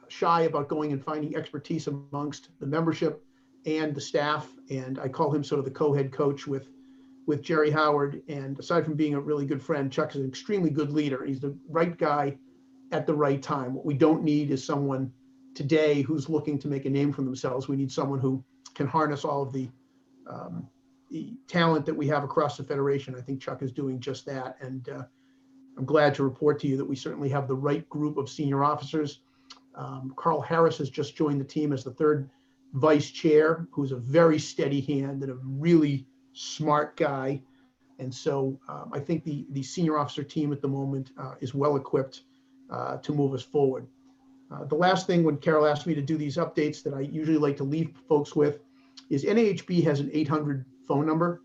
shy about going and finding expertise amongst the membership and the staff. And I call him sort of the co-head coach with Jerry Howard. And aside from being a really good friend, Chuck is an extremely good leader. He's the right guy at the right time. What we don't need is someone today who's looking to make a name for themselves. We need someone who can harness all of the talent that we have across the Federation. I think Chuck is doing just that. And I'm glad to report to you that we certainly have the right group of senior officers. Carl Harris has just joined the team as the third vice chair, who's a very steady hand and a really smart guy. And so I think the senior officer team at the moment is well equipped to move us forward. The last thing, when Carol asked me to do these updates that I usually like to leave folks with, is NAHB has an 800 phone number,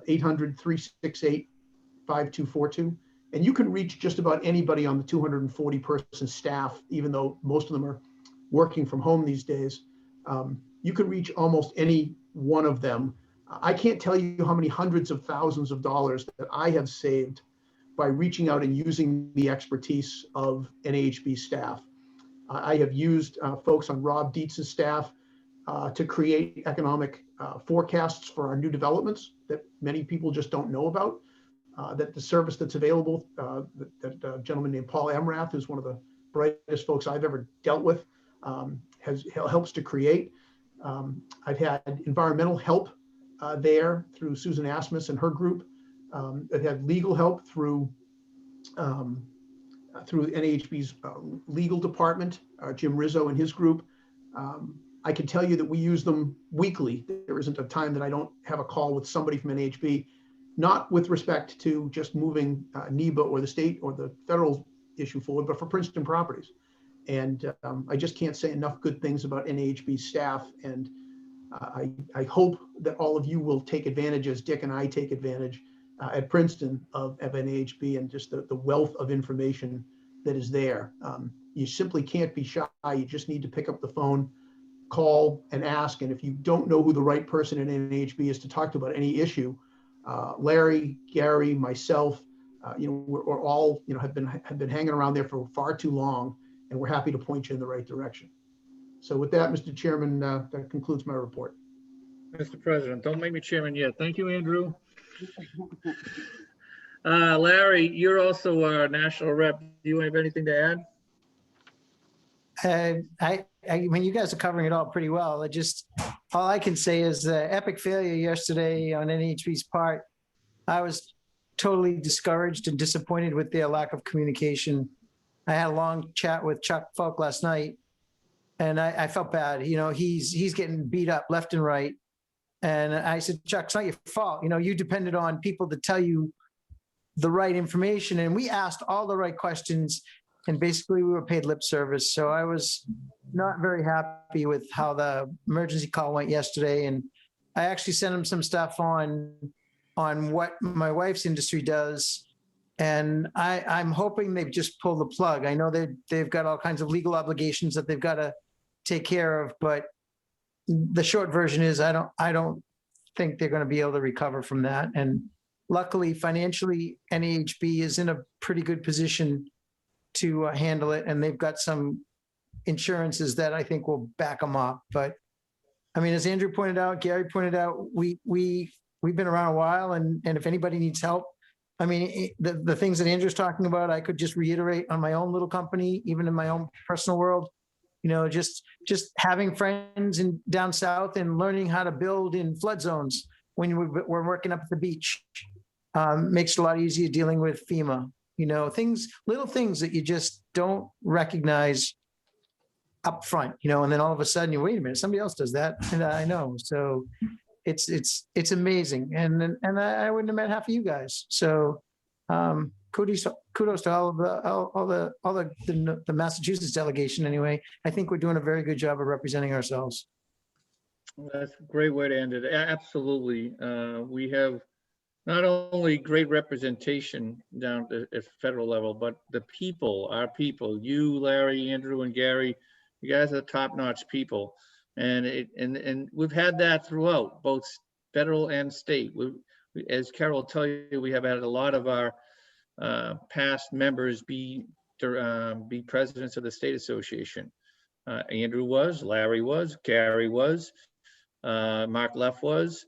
800-368-5242. And you can reach just about anybody on the 240-person staff, even though most of them are working from home these days. You can reach almost any one of them. I can't tell you how many hundreds of thousands of dollars that I have saved by reaching out and using the expertise of NAHB staff. I have used folks on Rob Dietz's staff to create economic forecasts for our new developments that many people just don't know about. That the service that's available, that a gentleman named Paul Emrath, who's one of the brightest folks I've ever dealt with, helps to create. I've had environmental help there through Susan Asmus and her group. I've had legal help through NAHB's legal department, Jim Rizzo and his group. I can tell you that we use them weekly. There isn't a time that I don't have a call with somebody from NAHB, not with respect to just moving NEBA or the state or the federal issue forward, but for Princeton properties. And I just can't say enough good things about NAHB staff. And I hope that all of you will take advantage, as Dick and I take advantage at Princeton of NAHB and just the wealth of information that is there. You simply can't be shy. You just need to pick up the phone, call and ask. And if you don't know who the right person in NAHB is to talk to about any issue, Larry, Gary, myself, we're all, have been hanging around there for far too long, and we're happy to point you in the right direction. So with that, Mr. Chairman, that concludes my report. Mr. President, don't make me chairman yet. Thank you, Andrew. Larry, you're also our national rep. Do you have anything to add? I mean, you guys are covering it all pretty well. All I can say is epic failure yesterday on NHB's part. I was totally discouraged and disappointed with their lack of communication. I had a long chat with Chuck Falk last night, and I felt bad. He's getting beat up left and right. And I said, Chuck, it's not your fault. You depended on people to tell you the right information. And we asked all the right questions, and basically we were paid lip service. So I was not very happy with how the emergency call went yesterday. And I actually sent him some stuff on what my wife's industry does. And I'm hoping they've just pulled the plug. I know they've got all kinds of legal obligations that they've got to take care of, but the short version is I don't think they're going to be able to recover from that. And luckily, financially, NAHB is in a pretty good position to handle it, and they've got some insurances that I think will back them up. But I mean, as Andrew pointed out, Gary pointed out, we've been around a while, and if anybody needs help, I mean, the things that Andrew's talking about, I could just reiterate on my own little company, even in my own personal world. Just having friends down south and learning how to build in flood zones when we're working up at the beach makes it a lot easier dealing with FEMA. Little things that you just don't recognize up front, and then all of a sudden you wait a minute, somebody else does that, and I know. So it's amazing, and I wouldn't have met half of you guys. So kudos to all the Massachusetts delegation. Anyway, I think we're doing a very good job of representing ourselves. That's a great way to end it. Absolutely. We have not only great representation down at federal level, but the people, our people, you, Larry, Andrew, and Gary, you guys are top-notch people. And we've had that throughout, both federal and state. As Carol will tell you, we have had a lot of our past members be presidents of the state association. Andrew was, Larry was, Gary was, Mark Leff was,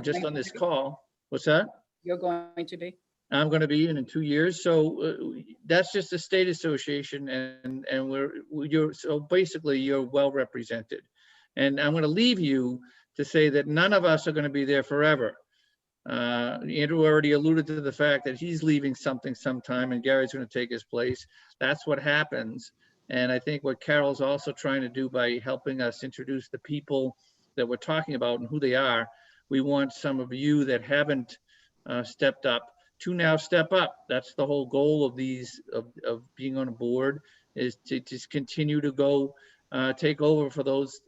just on this call. What's that? You're going to be? I'm going to be in 2 years. So that's just the state association, and so basically you're well represented. And I'm going to leave you to say that none of us are going to be there forever. Andrew already alluded to the fact that he's leaving sometime, and Gary's going to take his place. That's what happens. And I think what Carol's also trying to do by helping us introduce the people that we're talking about and who they are, we want some of you that haven't stepped up to now step up. That's the whole goal of these, of being on a board, is to just continue to go take over for those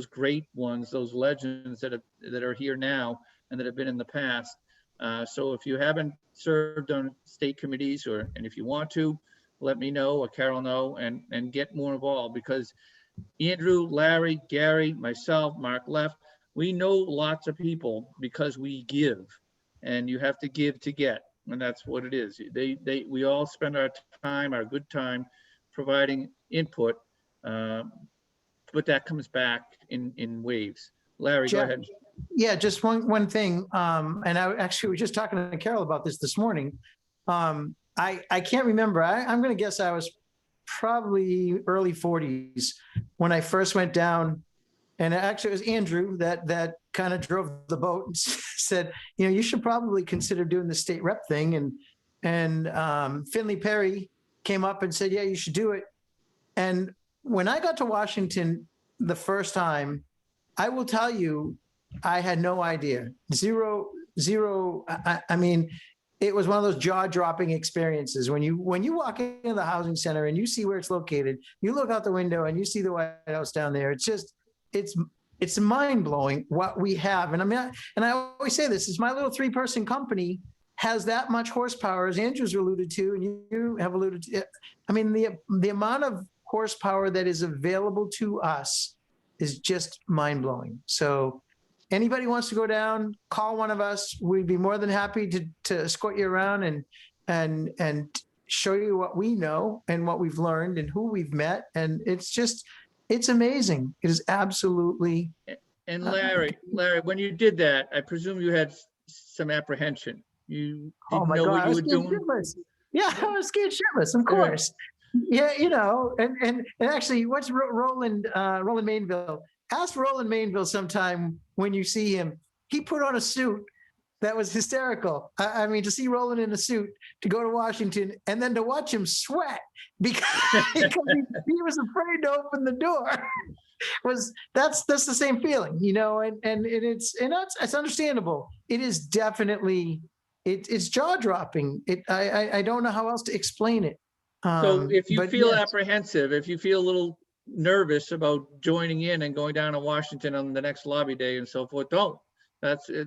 great ones, those legends that are here now and that have been in the past. So if you haven't served on state committees, and if you want to, let me know or Carol know, and get more involved, because Andrew, Larry, Gary, myself, Mark Leff, we know lots of people because we give, and you have to give to get, and that's what it is. We all spend our time, our good time, providing input, but that comes back in waves. Larry, Jeff, go ahead. Yeah, just one thing, and I actually was just talking to Carol about this morning. I can't remember. I'm going to guess I was probably early 40s when I first went down, and actually it was Andrew that kind of drove the boat and said, you should probably consider doing the state rep thing. And Finley Perry came up and said, yeah, you should do it. And when I got to Washington, the first time, I will tell you, I had no idea. Zero. I mean, it was one of those jaw-dropping experiences when you walk into the housing center and you see where it's located. You look out the window and you see the White House down there. It's mind-blowing what we have. And I mean, and I always say this is my little 3-person company has that much horsepower, as Andrew's alluded to, and you have alluded to. I mean, the amount of horsepower that is available to us is just mind-blowing. So anybody wants to go down, call one of us. We'd be more than happy to escort you around and show you what we know and what we've learned and who we've met. And it's amazing. It is absolutely. And Larry, when you did that, I presume you had some apprehension. You didn't know what you were doing. Shitless. Yeah, I was scared shitless, of course. Yeah, you know, and actually, what's Roland Mainville? Ask Roland Mainville sometime when you see him. He put on a suit that was hysterical. I mean, to see Roland in a suit, to go to Washington, and then to watch him sweat because he was afraid to open the door. That's the same feeling, you know, and it's understandable. It is definitely it's jaw dropping. I don't know how else to explain it. So if you feel yes. apprehensive, if you feel a little nervous about joining in and going down to Washington on the next lobby day and so forth, don't.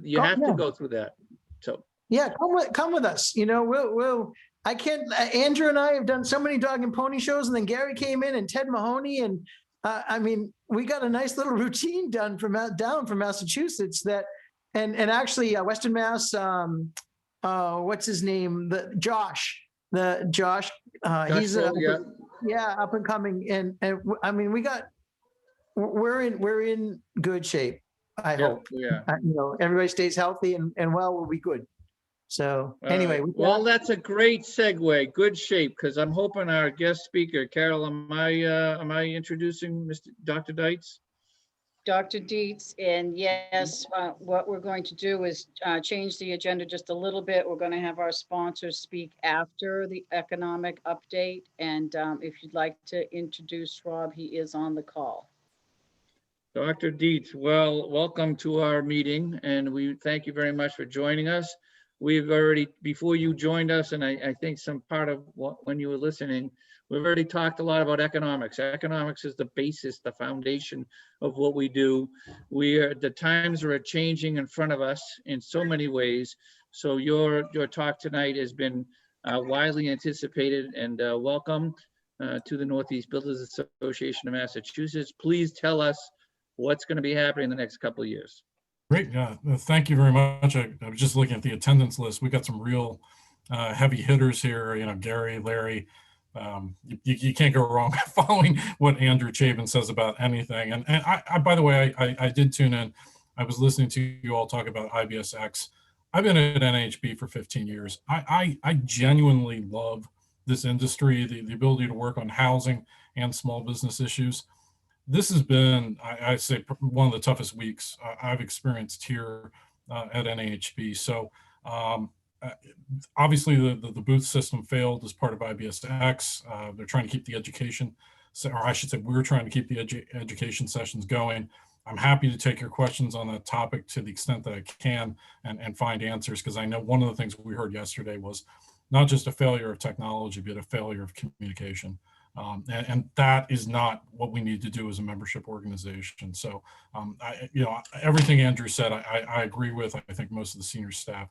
You have to go through that. So yeah, come with us. You know, we'll. I can't. Andrew and I have done so many dog and pony shows, and then Gary came in and Ted Mahoney, and I mean, we got a nice little routine done down from Massachusetts that, and actually Western Mass. What's his name? Josh. He's up and coming, and I mean, we're in good shape. I hope. Yeah. You know, everybody stays healthy and well, we'll be good. So anyway. Well, that's a great segue. Good shape, because I'm hoping our guest speaker, Carol, am I introducing Dr. Dietz? Dr. Dietz, and yes, what we're going to do is change the agenda just a little bit. We're going to have our sponsors speak after the economic update. And if you'd like to introduce Rob, he is on the call. Dr. Dietz, well, welcome to our meeting, and we thank you very much for joining us. We've already, before you joined us, and I think some part of when you were listening, we've already talked a lot about economics. Economics is the basis, the foundation of what we do. The times are changing in front of us in so many ways. So your talk tonight has been widely anticipated, and welcome to the Northeast Builders Association of Massachusetts. Please tell us what's going to be happening in the next couple of years. Great. Thank you very much. I was just looking at the attendance list. We got some real heavy hitters here. You know, Gary, Larry. You can't go wrong following what Andrew Chaban says about anything. And I by the way, I did tune in. I was listening to you all talk about IBSX. I've been at NAHB for 15 years. I genuinely love this industry, the ability to work on housing and small business issues. This has been, I say, one of the toughest weeks I've experienced here at NAHB. So obviously the booth system failed as part of IBSX. They're trying to keep the education, or I should say we're trying to keep the education sessions going. I'm happy to take your questions on that topic to the extent that I can and find answers, because I know one of the things we heard yesterday was not just a failure of technology, but a failure of communication. And that is not what we need to do as a membership organization. So, everything Andrew said, I agree with. I think most of the senior staff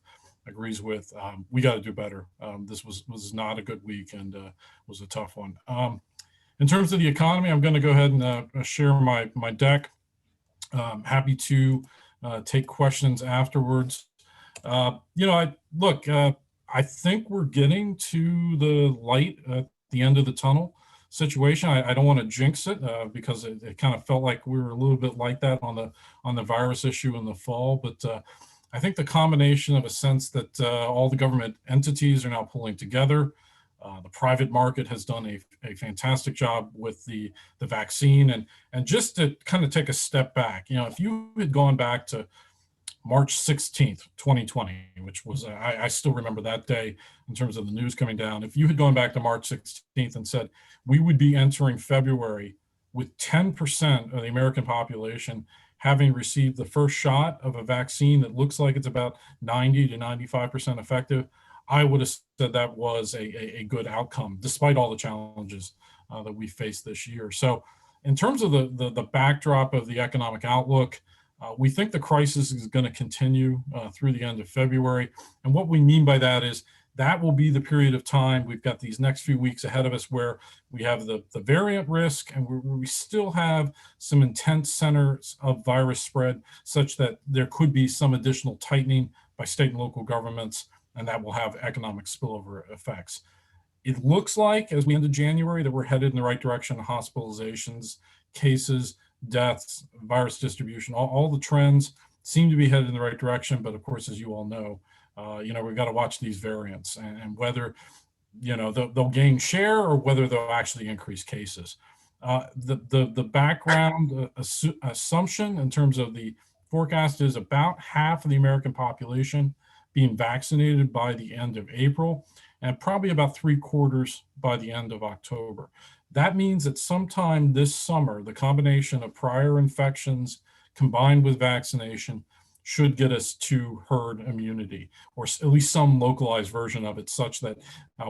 agrees with. We got to do better. This was not a good week and was a tough one. In terms of the economy, I'm going to go ahead and share my deck. Happy to take questions afterwards. I think we're getting to the light at the end of the tunnel situation. I don't want to jinx it because it kind of felt like we were a little bit like that on the virus issue in the fall. But I think the combination of a sense that all the government entities are now pulling together. The private market has done a fantastic job with the vaccine. And just to kind of take a step back, if you had gone back to March 16th, 2020, which was, I still remember that day in terms of the news coming down. If you had gone back to March 16th and said, we would be entering February with 10% of the American population having received the first shot of a vaccine that looks like it's about 90 to 95% effective, I would have said that was a good outcome, despite all the challenges that we faced this year. So in terms of the backdrop of the economic outlook, we think the crisis is going to continue through the end of February. And what we mean by that is that will be the period of time. We've got these next few weeks ahead of us where we have the variant risk, and we still have some intense centers of virus spread, such that there could be some additional tightening by state and local governments, and that will have economic spillover effects. It looks like, as we end of January, that we're headed in the right direction. Hospitalizations, cases, deaths, virus distribution, all the trends seem to be headed in the right direction. But of course, as you all know, we've got to watch these variants and whether, they'll gain share or whether they'll actually increase cases. The background assumption in terms of the forecast is about half of the American population being vaccinated by the end of April, and probably about 3/4 by the end of October. That means that sometime this summer, the combination of prior infections combined with vaccination should get us to herd immunity, or at least some localized version of it, such that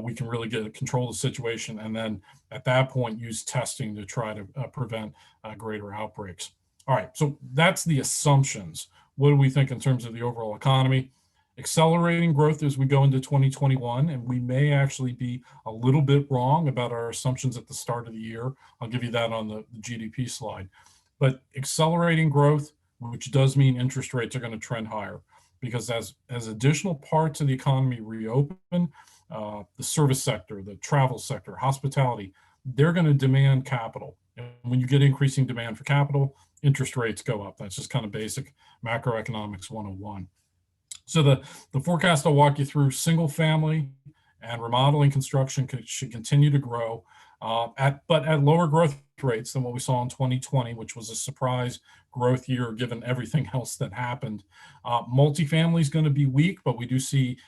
we can really get control of the situation, and then at that point use testing to try to prevent greater outbreaks. All right, so that's the assumptions. What do we think in terms of the overall economy? Accelerating growth as we go into 2021, and we may actually be a little bit wrong about our assumptions at the start of the year. I'll give you that on the GDP slide. But accelerating growth, which does mean interest rates are going to trend higher, because as additional parts of the economy reopen, the service sector, the travel sector, hospitality, they're going to demand capital. And when you get increasing demand for capital, interest rates go up. That's just kind of basic macroeconomics 101. So the forecast I'll walk you through: single family and remodeling construction should continue to grow, but at lower growth rates than what we saw in 2020, which was a surprise growth year given everything else that happened. Multifamily is going to be weak, but we do see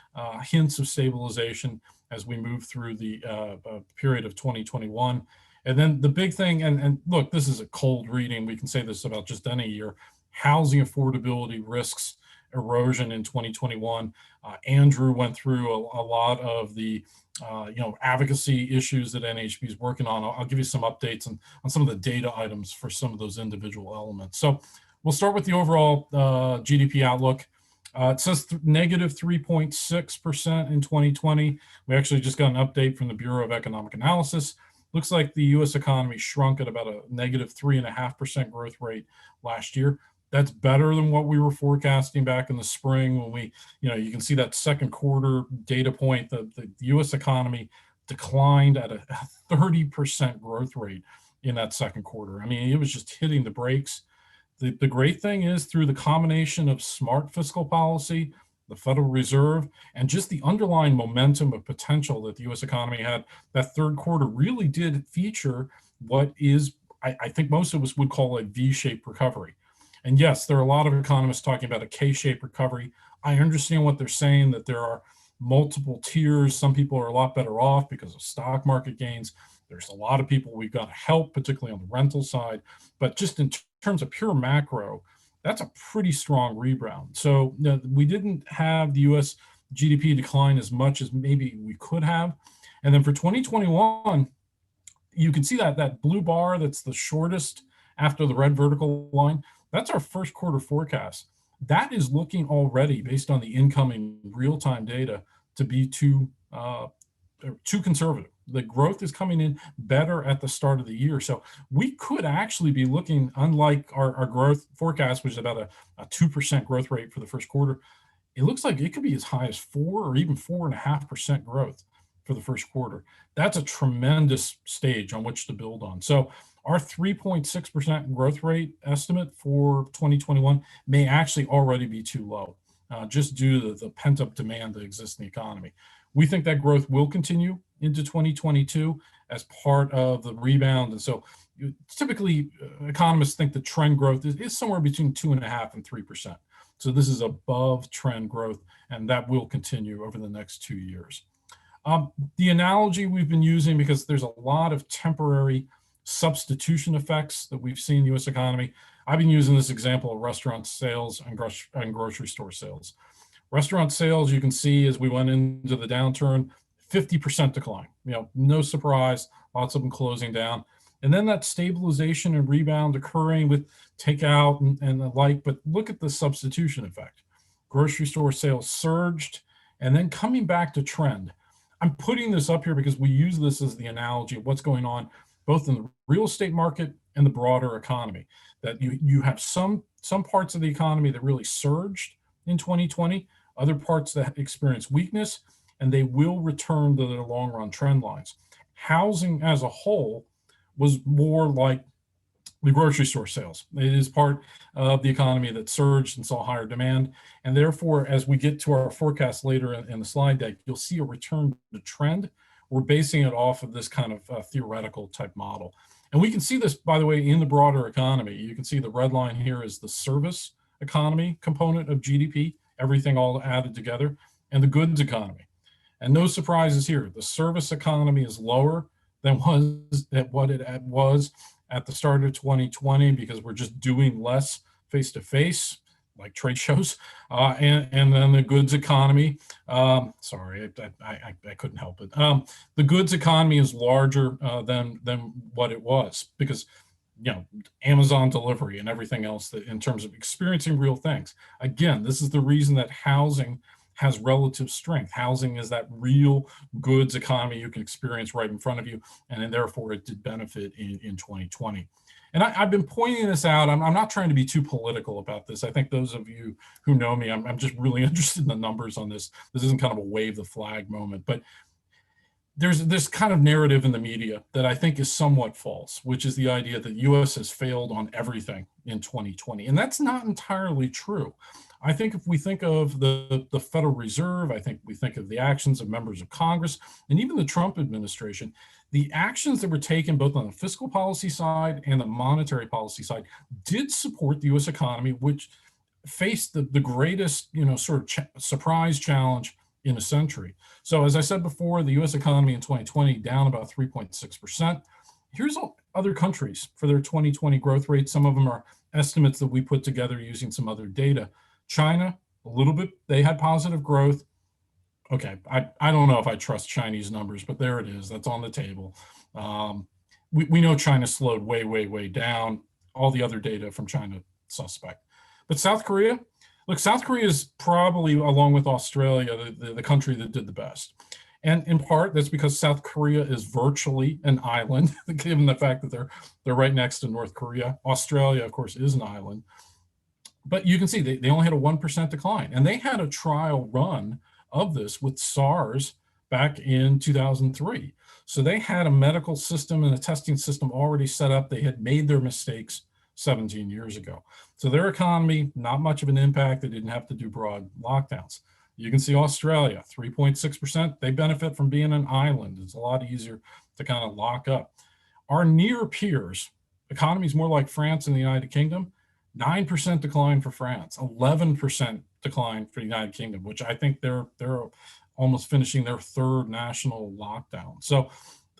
hints of stabilization as we move through the period of 2021. And then the big thing, and look, this is a cold reading, we can say this about just any year: housing affordability risks erosion in 2021. Andrew went through a lot of the advocacy issues that NAHB is working on. I'll give you some updates on some of the data items for some of those individual elements. So we'll start with the overall GDP outlook. It says negative 3.6% in 2020. We actually just got an update from the Bureau of Economic Analysis. Looks like the US economy shrunk at about a negative 3.5% growth rate last year. That's better than what we were forecasting back in the spring when we, you can see that second quarter data point, the US economy declined at a 30% growth rate in that second quarter. I mean, it was just hitting the brakes. The great thing is, through the combination of smart fiscal policy, the Federal Reserve, and just the underlying momentum of potential that the US economy had, that third quarter really did feature what is, I think most of us would call a V-shaped recovery. And yes, there are a lot of economists talking about a K-shaped recovery. I understand what they're saying, that there are multiple tiers. Some people are a lot better off because of stock market gains. There's a lot of people we've got to help, particularly on the rental side. But just in terms of pure macro, that's a pretty strong rebound. So we didn't have the US GDP decline as much as maybe we could have. And then for 2021, you can see that blue bar that's the shortest after the red vertical line. That's our first quarter forecast. That is looking already, based on the incoming real-time data, to be too conservative. The growth is coming in better at the start of the year. So we could actually be looking, unlike our growth forecast, which is about a 2% growth rate for the first quarter, it looks like it could be as high as 4 or even 4.5% growth for the first quarter. That's a tremendous stage on which to build on. So our 3.6% growth rate estimate for 2021 may actually already be too low, just due to the pent-up demand that exists in the economy. We think that growth will continue into 2022 as part of the rebound. And so typically, economists think the trend growth is somewhere between 2.5% and 3%. So this is above trend growth, and that will continue over the next 2 years. The analogy we've been using, because there's a lot of temporary substitution effects that we've seen in the U.S. economy. I've been using this example of restaurant sales and grocery store sales. Restaurant sales, you can see as we went into the downturn, 50% decline. No surprise, lots of them closing down. And then that stabilization and rebound occurring with takeout and the like. But look at the substitution effect. Grocery store sales surged and then coming back to trend. I'm putting this up here because we use this as the analogy of what's going on both in the real estate market and the broader economy. That you have some parts of the economy that really surged in 2020, other parts that experience weakness, and they will return to their long run trend lines. Housing as a whole was more like the grocery store sales. It is part of the economy that surged and saw higher demand. And therefore, as we get to our forecast later in the slide deck, you'll see a return to trend. We're basing it off of this kind of theoretical type model. And we can see this, by the way, in the broader economy. You can see the red line here is the service economy component of GDP, everything all added together, and the goods economy. And no surprises here. The service economy is lower than what it was at the start of 2020 because we're just doing less face-to-face, like trade shows, and then the goods economy. Sorry, I couldn't help it. The goods economy is larger than what it was because Amazon delivery and everything else that in terms of experiencing real things. Again, this is the reason that housing has relative strength. Housing is that real goods economy you can experience right in front of you, and then therefore it did benefit in 2020. And I've been pointing this out. I'm not trying to be too political about this. I think those of you who know me, I'm just really interested in the numbers on this. This isn't kind of a wave the flag moment, but there's this kind of narrative in the media that I think is somewhat false, which is the idea that the U.S. has failed on everything in 2020. And that's not entirely true. I think if we think of the Federal Reserve, I think we think of the actions of members of Congress and even the Trump administration, the actions that were taken both on the fiscal policy side and the monetary policy side did support the U.S. economy, which faced the greatest, sort of surprise challenge in a century. So as I said before, the U.S. economy in 2020 down about 3.6%. Here's other countries for their 2020 growth rate. Some of them are estimates that we put together using some other data. China, a little bit, they had positive growth. Okay, I don't know if I trust Chinese numbers, but there it is. That's on the table. We know China slowed way, way, way down. All the other data from China, suspect. But South Korea, look, South Korea is probably, along with Australia, the country that did the best. And in part, that's because South Korea is virtually an island, given the fact that they're right next to North Korea. Australia, of course, is an island. But you can see they only had a 1% decline. And they had a trial run of this with SARS back in 2003. So they had a medical system and a testing system already set up. They had made their mistakes 17 years ago. So their economy, not much of an impact. They didn't have to do broad lockdowns. You can see Australia, 3.6%. They benefit from being an island. It's a lot easier to kind of lock up. Our near peers, economies more like France and the United Kingdom, 9% decline for France, 11% decline for the United Kingdom, which I think they're almost finishing their third national lockdown. So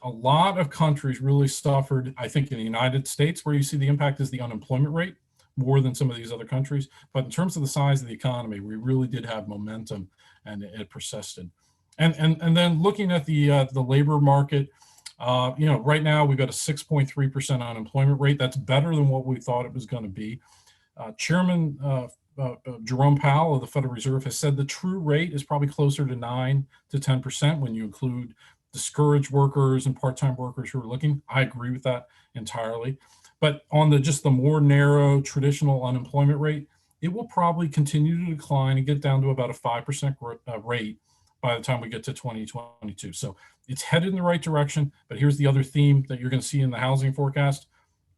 a lot of countries really suffered. I think in the United States, where you see the impact is the unemployment rate more than some of these other countries. But in terms of the size of the economy, we really did have momentum and it persisted. And then looking at the labor market, right now we've got a 6.3% unemployment rate. That's better than what we thought it was going to be. Chairman Jerome Powell of the Federal Reserve has said the true rate is probably closer to 9 to 10% when you include discouraged workers and part-time workers who are looking. I agree with that entirely. But on just the more narrow traditional unemployment rate, it will probably continue to decline and get down to about a 5% rate by the time we get to 2022. So it's headed in the right direction. But here's the other theme that you're going to see in the housing forecast: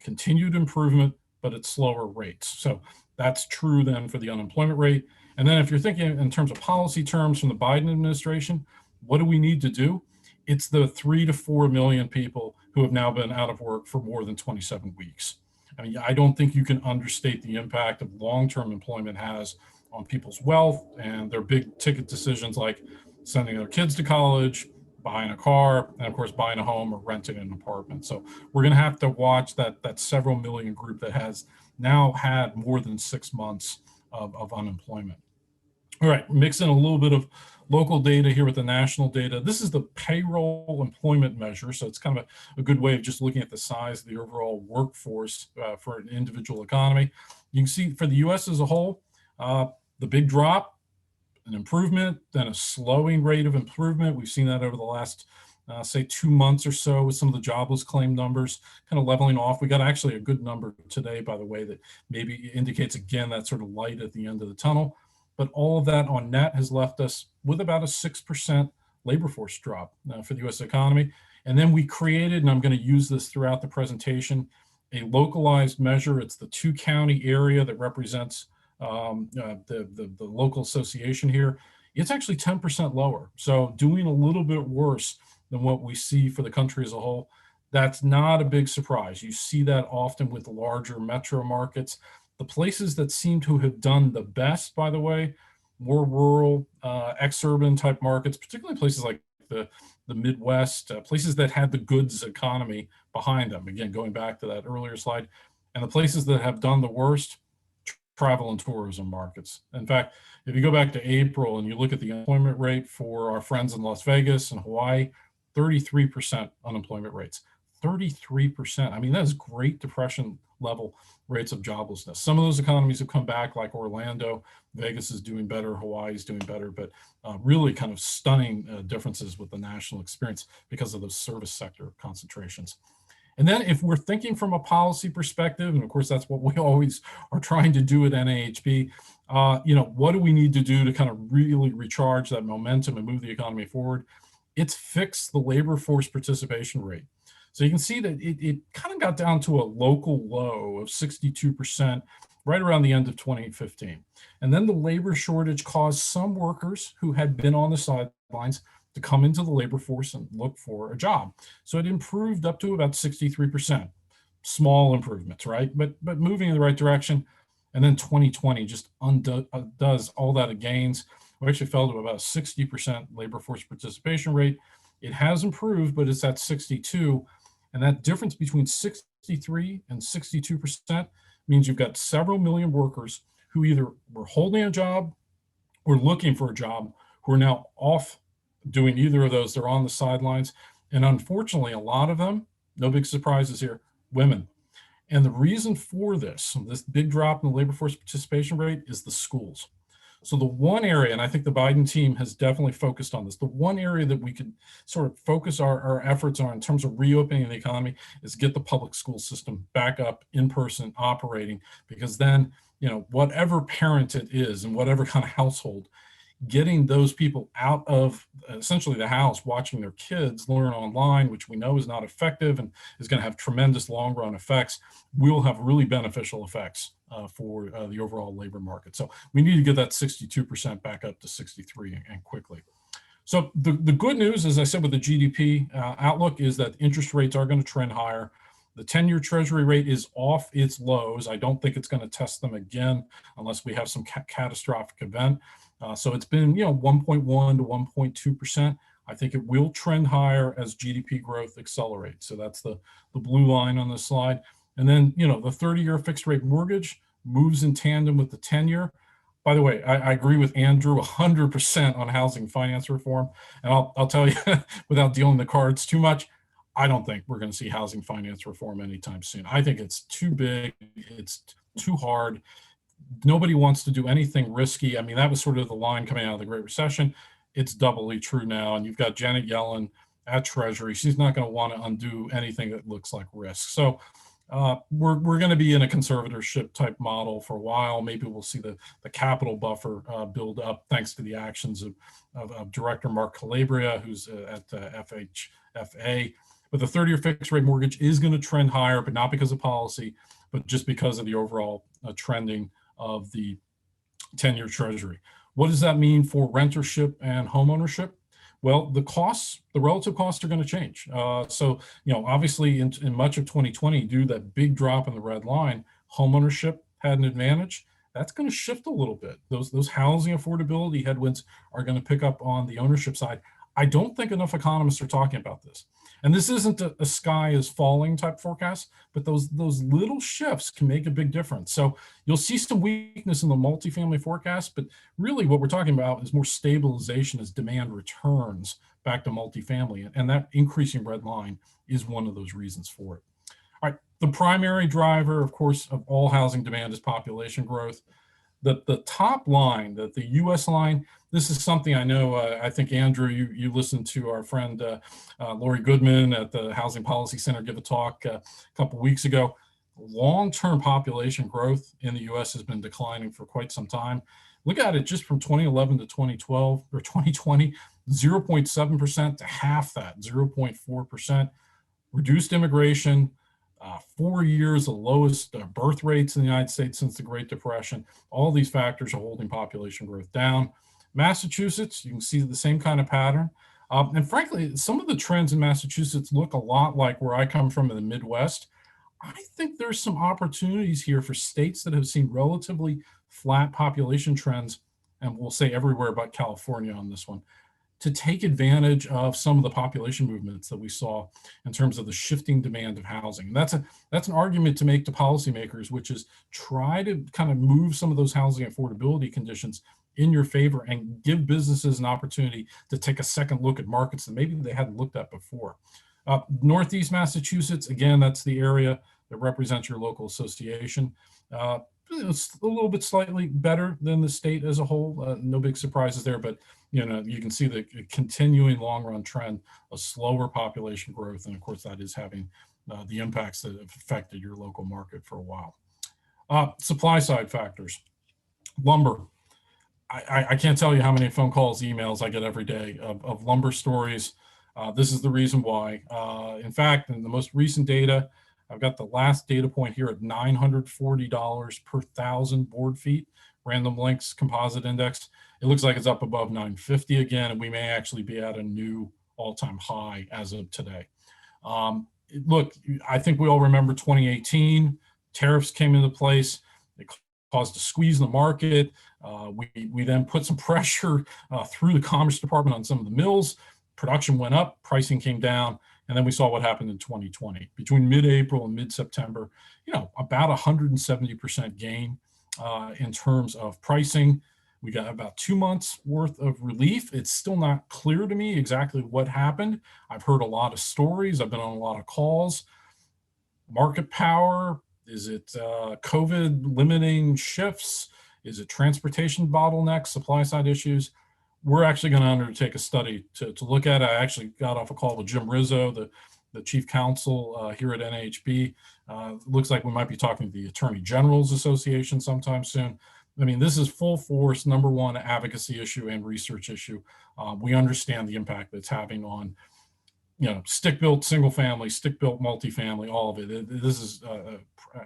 continued improvement, but at slower rates. So that's true then for the unemployment rate. And then if you're thinking in terms of policy terms from the Biden administration, what do we need to do? It's the 3 to 4 million people who have now been out of work for more than 27 weeks. I mean, I don't think you can understate the impact of long-term employment has on people's wealth and their big ticket decisions like sending their kids to college, buying a car, and of course, buying a home or renting an apartment. So we're going to have to watch that several million group that has now had more than 6 months of unemployment. All right, mix in a little bit of local data here with the national data. This is the payroll employment measure. So it's kind of a good way of just looking at the size of the overall workforce for an individual economy. You can see for the US as a whole, the big drop, an improvement, then a slowing rate of improvement. We've seen that over the last, say, 2 months or so with some of the jobless claim numbers kind of leveling off. We got actually a good number today, by the way, that maybe indicates again that sort of light at the end of the tunnel. But all of that on net has left us with about a 6% labor force drop for the US economy. And then we created, and I'm going to use this throughout the presentation, a localized measure. It's the 2-county area that represents the local association here. It's actually 10% lower. So doing a little bit worse than what we see for the country as a whole. That's not a big surprise. You see that often with larger metro markets. The places that seem to have done the best, by the way, more rural, exurban type markets, particularly places like the Midwest, places that had the goods economy behind them. Again, going back to that earlier slide. And the places that have done the worst, travel and tourism markets. In fact, if you go back to April and you look at the unemployment rate for our friends in Las Vegas and Hawaii, 33% unemployment rates. 33%. I mean, that is Great Depression level rates of joblessness. Some of those economies have come back, like Orlando. Vegas is doing better. Hawaii is doing better, but really kind of stunning differences with the national experience because of those service sector concentrations. And then if we're thinking from a policy perspective, and of course, that's what we always are trying to do at NAHB, what do we need to do to kind of really recharge that momentum and move the economy forward? It's fix the labor force participation rate. So you can see that it kind of got down to a local low of 62% right around the end of 2015. And then the labor shortage caused some workers who had been on the sidelines to come into the labor force and look for a job. So it improved up to about 63%. Small improvements, right? But moving in the right direction. And then 2020 just undoes all that gains. We actually fell to about a 60% labor force participation rate. It has improved, but it's at 62. And that difference between 63 and 62% means you've got several million workers who either were holding a job or looking for a job who are now off doing either of those. They're on the sidelines. And unfortunately, a lot of them, no big surprises here, women. And the reason for this big drop in the labor force participation rate is the schools. So the one area, and I think the Biden team has definitely focused on this, the one area that we could sort of focus our efforts on in terms of reopening the economy is get the public school system back up in person operating, because then, whatever parent it is and whatever kind of household, getting those people out of essentially the house, watching their kids learn online, which we know is not effective and is going to have tremendous long run effects, will have really beneficial effects for the overall labor market. So we need to get that 62% back up to 63 and quickly. So the good news, as I said, with the GDP outlook is that interest rates are going to trend higher. The 10-year Treasury rate is off its lows. I don't think it's going to test them again unless we have some catastrophic event. So it's been, 1.1 to 1.2%. I think it will trend higher as GDP growth accelerates. So that's the blue line on this slide. And then, the 30-year fixed rate mortgage moves in tandem with the 10-year. By the way, I agree with Andrew 100% on housing finance reform. And I'll tell you, without dealing the cards too much, I don't think we're going to see housing finance reform anytime soon. I think it's too big. It's too hard. Nobody wants to do anything risky. I mean, that was sort of the line coming out of the Great Recession. It's doubly true now. And you've got Janet Yellen at Treasury. She's not going to want to undo anything that looks like risk. So we're going to be in a conservatorship type model for a while. Maybe we'll see the capital buffer build up thanks to the actions of Director Mark Calabria, who's at FHFA. But the 30-year fixed rate mortgage is going to trend higher, but not because of policy, but just because of the overall trending of the 10-year Treasury. What does that mean for rentership and homeownership? Well, the relative costs are going to change. So, obviously in much of 2020, due to that big drop in the red line, homeownership had an advantage. That's going to shift a little bit. Those housing affordability headwinds are going to pick up on the ownership side. I don't think enough economists are talking about this. And this isn't a sky is falling type forecast, but those little shifts can make a big difference. So you'll see some weakness in the multifamily forecast, but really what we're talking about is more stabilization as demand returns back to multifamily. And that increasing red line is one of those reasons for it. All right, the primary driver, of course, of all housing demand is population growth. The top line, the US line, this is something I know, I think, Andrew, you listened to our friend Lori Goodman at the Housing Policy Center give a talk a couple of weeks ago. Long-term population growth in the US has been declining for quite some time. Look at it just from 2011 to 2012 or 2020, 0.7% to half that, 0.4%. Reduced immigration, 4 years of lowest birth rates in the United States since the Great Depression. All these factors are holding population growth down. Massachusetts, you can see the same kind of pattern. And frankly, some of the trends in Massachusetts look a lot like where I come from in the Midwest. I think there's some opportunities here for states that have seen relatively flat population trends, and we'll say everywhere but California on this one, to take advantage of some of the population movements that we saw in terms of the shifting demand of housing. And that's an argument to make to policymakers, which is try to kind of move some of those housing affordability conditions in your favor and give businesses an opportunity to take a second look at markets that maybe they hadn't looked at before. Northeast Massachusetts, again, that's the area that represents your local association. It's a little bit slightly better than the state as a whole. No big surprises there, but you can see the continuing long-run trend of slower population growth, and of course that is having the impacts that have affected your local market for a while. Supply side factors. Lumber. I can't tell you how many phone calls, emails I get every day of lumber stories. This is the reason why. In fact, in the most recent data, I've got the last data point here at $940 per 1,000 board feet, Random Lengths Composite Index. It looks like it's up above 950 again, and we may actually be at a new all-time high as of today. Look, I think we all remember 2018, tariffs came into place. It caused a squeeze in the market. We then put some pressure through the Commerce Department on some of the mills. Production went up, pricing came down, and then we saw what happened in 2020. Between mid-April and mid-September, about 170% gain in terms of pricing. We got about 2 months worth of relief. It's still not clear to me exactly what happened. I've heard a lot of stories. I've been on a lot of calls. Market power, is it COVID limiting shifts? Is it transportation bottlenecks, supply side issues? We're actually going to undertake a study to look at it. I actually got off a call with Jim Rizzo, the chief counsel here at NAHB. Looks like we might be talking to the Attorney General's Association sometime soon. I mean, this is full force, #1 advocacy issue and research issue. We understand the impact that's having on, stick-built single family, stick-built multifamily, all of it. This is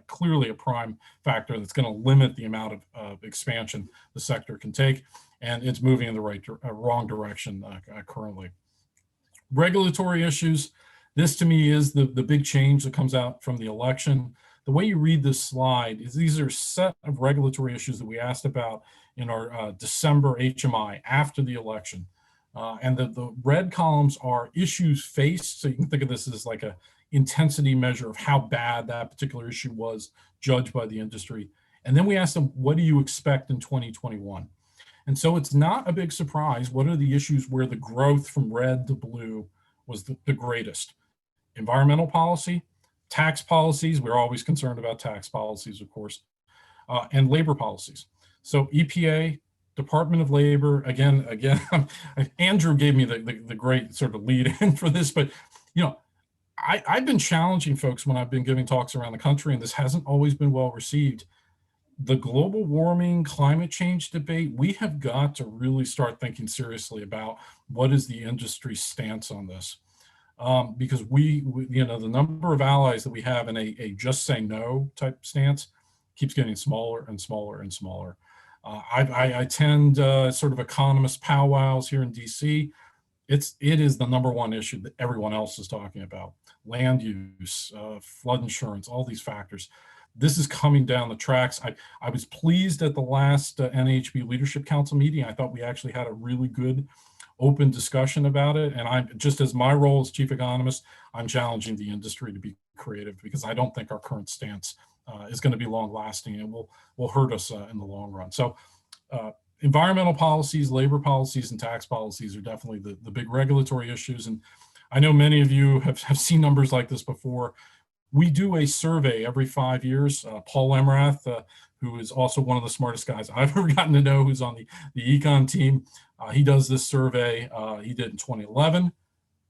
clearly a prime factor that's going to limit the amount of expansion the sector can take, and it's moving in the wrong direction currently. Regulatory issues. This to me is the big change that comes out from the election. The way you read this slide is these are a set of regulatory issues that we asked about in our December HMI after the election. And the red columns are issues faced. So you can think of this as like a intensity measure of how bad that particular issue was judged by the industry. And then we asked them, what do you expect in 2021? And so it's not a big surprise. What are the issues where the growth from red to blue was the greatest? Environmental policy, tax policies. We're always concerned about tax policies, of course, and labor policies. So EPA, Department of Labor, again, Andrew gave me the great sort of lead in for this, but I've been challenging folks when I've been giving talks around the country, and this hasn't always been well received. The global warming, climate change debate, we have got to really start thinking seriously about what is the industry's stance on this. Because we the number of allies that we have in a just say no type stance keeps getting smaller and smaller and smaller. I attend sort of economist powwows here in DC. It is the #1 issue that everyone else is talking about. Land use, flood insurance, all these factors. This is coming down the tracks. I was pleased at the last NAHB Leadership Council meeting. I thought we actually had a really good open discussion about it. And I'm just, as my role as chief economist, I'm challenging the industry to be creative, because I don't think our current stance is going to be long lasting and will hurt us in the long run. So environmental policies, labor policies, and tax policies are definitely the big regulatory issues. And I know many of you have seen numbers like this before. We do a survey every 5 years. Paul Emrath, who is also one of the smartest guys I've ever gotten to know, who's on the econ team, he does this survey. He did in 2011,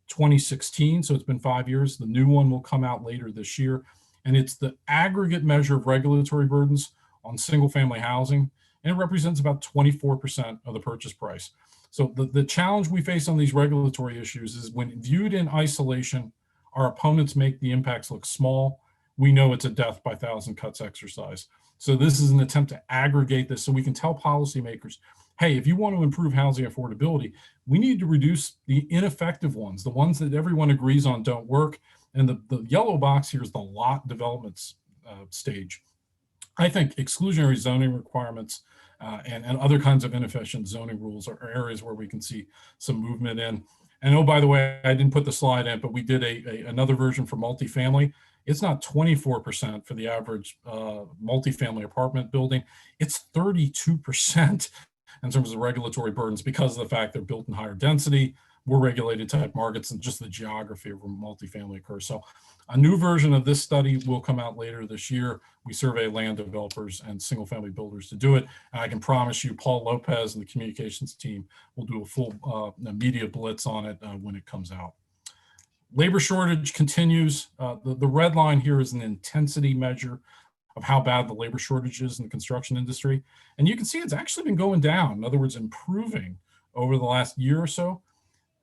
2016, so it's been 5 years. The new one will come out later this year. And it's the aggregate measure of regulatory burdens on single family housing. And it represents about 24% of the purchase price. So the challenge we face on these regulatory issues is, when viewed in isolation, our opponents make the impacts look small. We know it's a death by 1,000 cuts exercise. So this is an attempt to aggregate this so we can tell policymakers, hey, if you want to improve housing affordability, we need to reduce the ineffective ones, the ones that everyone agrees on don't work. And the yellow box here is the lot development stage. I think exclusionary zoning requirements and other kinds of inefficient zoning rules are areas where we can see some movement in. And oh, by the way, I didn't put the slide in, but we did another version for multifamily. It's not 24% for the average multifamily apartment building. It's 32% in terms of regulatory burdens, because of the fact they're built in higher density, more regulated type markets, and just the geography of where multifamily occurs. So a new version of this study will come out later this year. We survey land developers and single family builders to do it. And I can promise you, Paul Lopez and the communications team will do a full media blitz on it when it comes out. Labor shortage continues. The red line here is an intensity measure of how bad the labor shortage is in the construction industry. And you can see it's actually been going down. In other words, improving over the last year or so.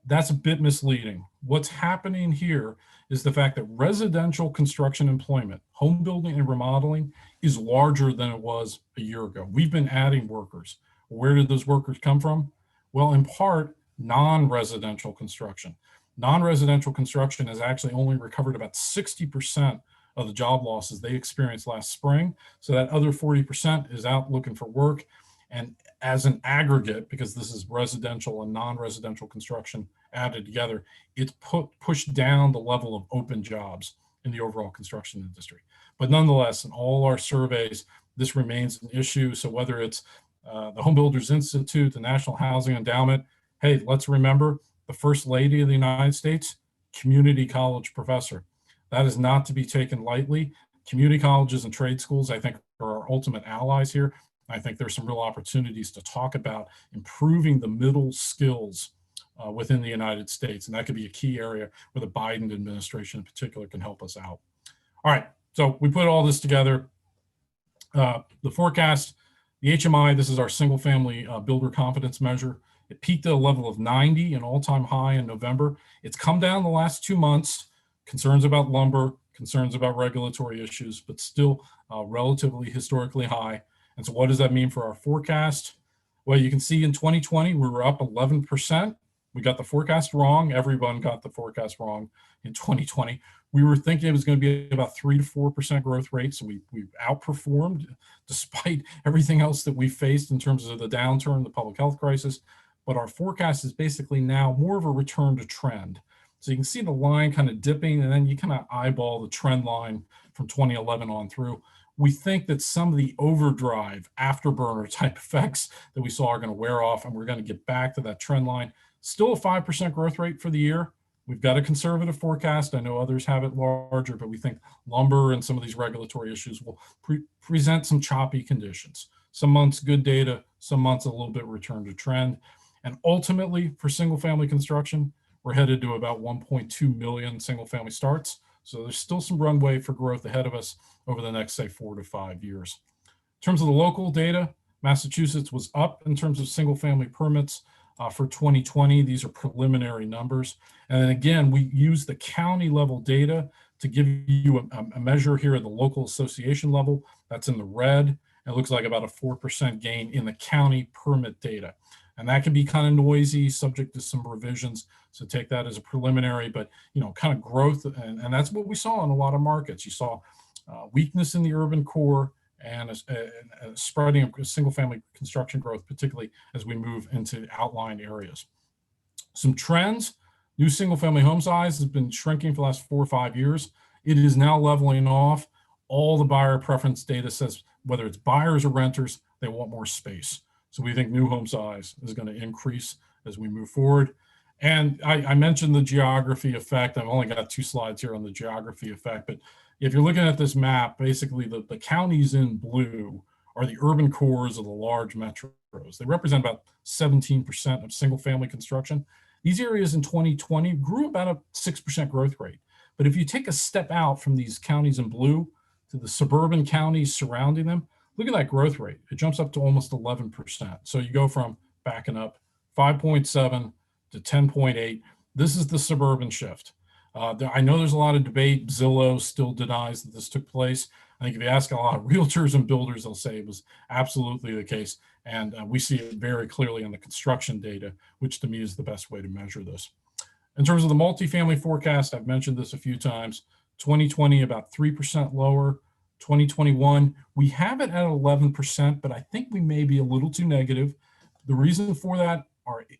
That's a bit misleading. What's happening here is the fact that residential construction employment, home building and remodeling, is larger than it was a year ago. We've been adding workers. Where did those workers come from? Well, in part, non-residential construction. Non-residential construction has actually only recovered about 60% of the job losses they experienced last spring. So that other 40% is out looking for work. And as an aggregate, because this is residential and non-residential construction added together, it's pushed down the level of open jobs in the overall construction industry. But nonetheless, in all our surveys, this remains an issue. So whether it's the Home Builders Institute, the National Housing Endowment, hey, let's remember the First Lady of the United States, community college professor. That is not to be taken lightly. Community colleges and trade schools, I think, are our ultimate allies here. I think there's some real opportunities to talk about improving the middle skills within the United States. And that could be a key area where the Biden administration in particular can help us out. All right, so we put all this together. The forecast, the HMI, this is our single family builder confidence measure. It peaked at a level of 90, an all-time high in November. It's come down the last 2 months. Concerns about lumber, concerns about regulatory issues, but still relatively historically high. And so what does that mean for our forecast? Well, you can see in 2020, we were up 11%. We got the forecast wrong. Everyone got the forecast wrong in 2020. We were thinking it was going to be about 3 to 4% growth rate. So we outperformed despite everything else that we faced in terms of the downturn, the public health crisis. But our forecast is basically now more of a return to trend. So you can see the line kind of dipping, and then you kind of eyeball the trend line from 2011 on through. We think that some of the overdrive afterburner type effects that we saw are going to wear off, and we're going to get back to that trend line. Still a 5% growth rate for the year. We've got a conservative forecast. I know others have it larger, but we think lumber and some of these regulatory issues will present some choppy conditions. Some months good data, some months a little bit return to trend. And ultimately, for single family construction, we're headed to about 1.2 million single family starts. So there's still some runway for growth ahead of us over the next, say, 4 to 5 years. In terms of the local data, Massachusetts was up in terms of single family permits for 2020. These are preliminary numbers. And then again, we use the county level data to give you a measure here at the local association level. That's in the red. It looks like about a 4% gain in the county permit data. And that can be kind of noisy, subject to some revisions. So take that as a preliminary, but kind of growth. And that's what we saw in a lot of markets. You saw weakness in the urban core and a spreading of single family construction growth, particularly as we move into outlying areas. Some trends: new single family home size has been shrinking for the last 4 or 5 years. It is now leveling off. All the buyer preference data says whether it's buyers or renters, they want more space. So we think new home size is going to increase as we move forward. And I mentioned the geography effect. I've only got 2 slides here on the geography effect, but if you're looking at this map, basically the counties in blue are the urban cores of the large metros. They represent about 17% of single family construction. These areas in 2020 grew about a 6% growth rate. But if you take a step out from these counties in blue to the suburban counties surrounding them, look at that growth rate. It jumps up to almost 11%. So you go from backing up 5.7 to 10.8. This is the suburban shift. I know there's a lot of debate. Zillow still denies that this took place. I think if you ask a lot of realtors and builders, they'll say it was absolutely the case. And we see it very clearly in the construction data, which to me is the best way to measure this. In terms of the multifamily forecast, I've mentioned this a few times. 2020, about 3% lower. 2021, we have it at 11%, but I think we may be a little too negative. The reason for that,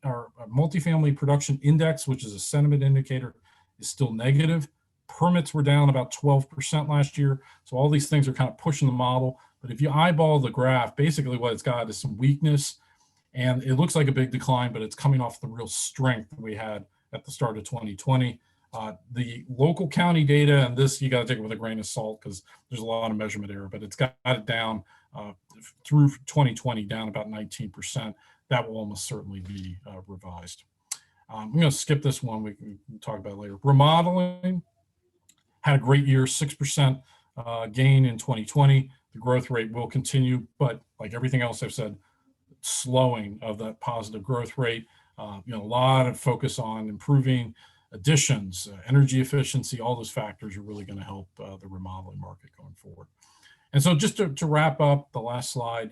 our multifamily production index, which is a sentiment indicator, is still negative. Permits were down about 12% last year. So all these things are kind of pushing the model. But if you eyeball the graph, basically what it's got is some weakness, and it looks like a big decline, but it's coming off the real strength that we had at the start of 2020. The local county data, and this you got to take it with a grain of salt because there's a lot of measurement error, but it's got it down through 2020, down about 19%. That will almost certainly be revised. I'm going to skip this one. We can talk about it later. Remodeling had a great year, 6% gain in 2020. The growth rate will continue, but like everything else I've said, slowing of that positive growth rate. A lot of focus on improving additions, energy efficiency, all those factors are really going to help the remodeling market going forward. And so just to wrap up the last slide,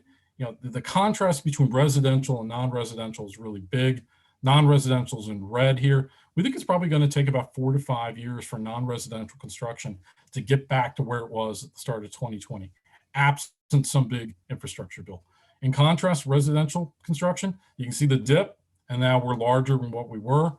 the contrast between residential and non-residential is really big. Non-residential is in red here. We think it's probably going to take about 4 to 5 years for non-residential construction to get back to where it was at the start of 2020, absent some big infrastructure bill. In contrast, residential construction, you can see the dip, and now we're larger than what we were,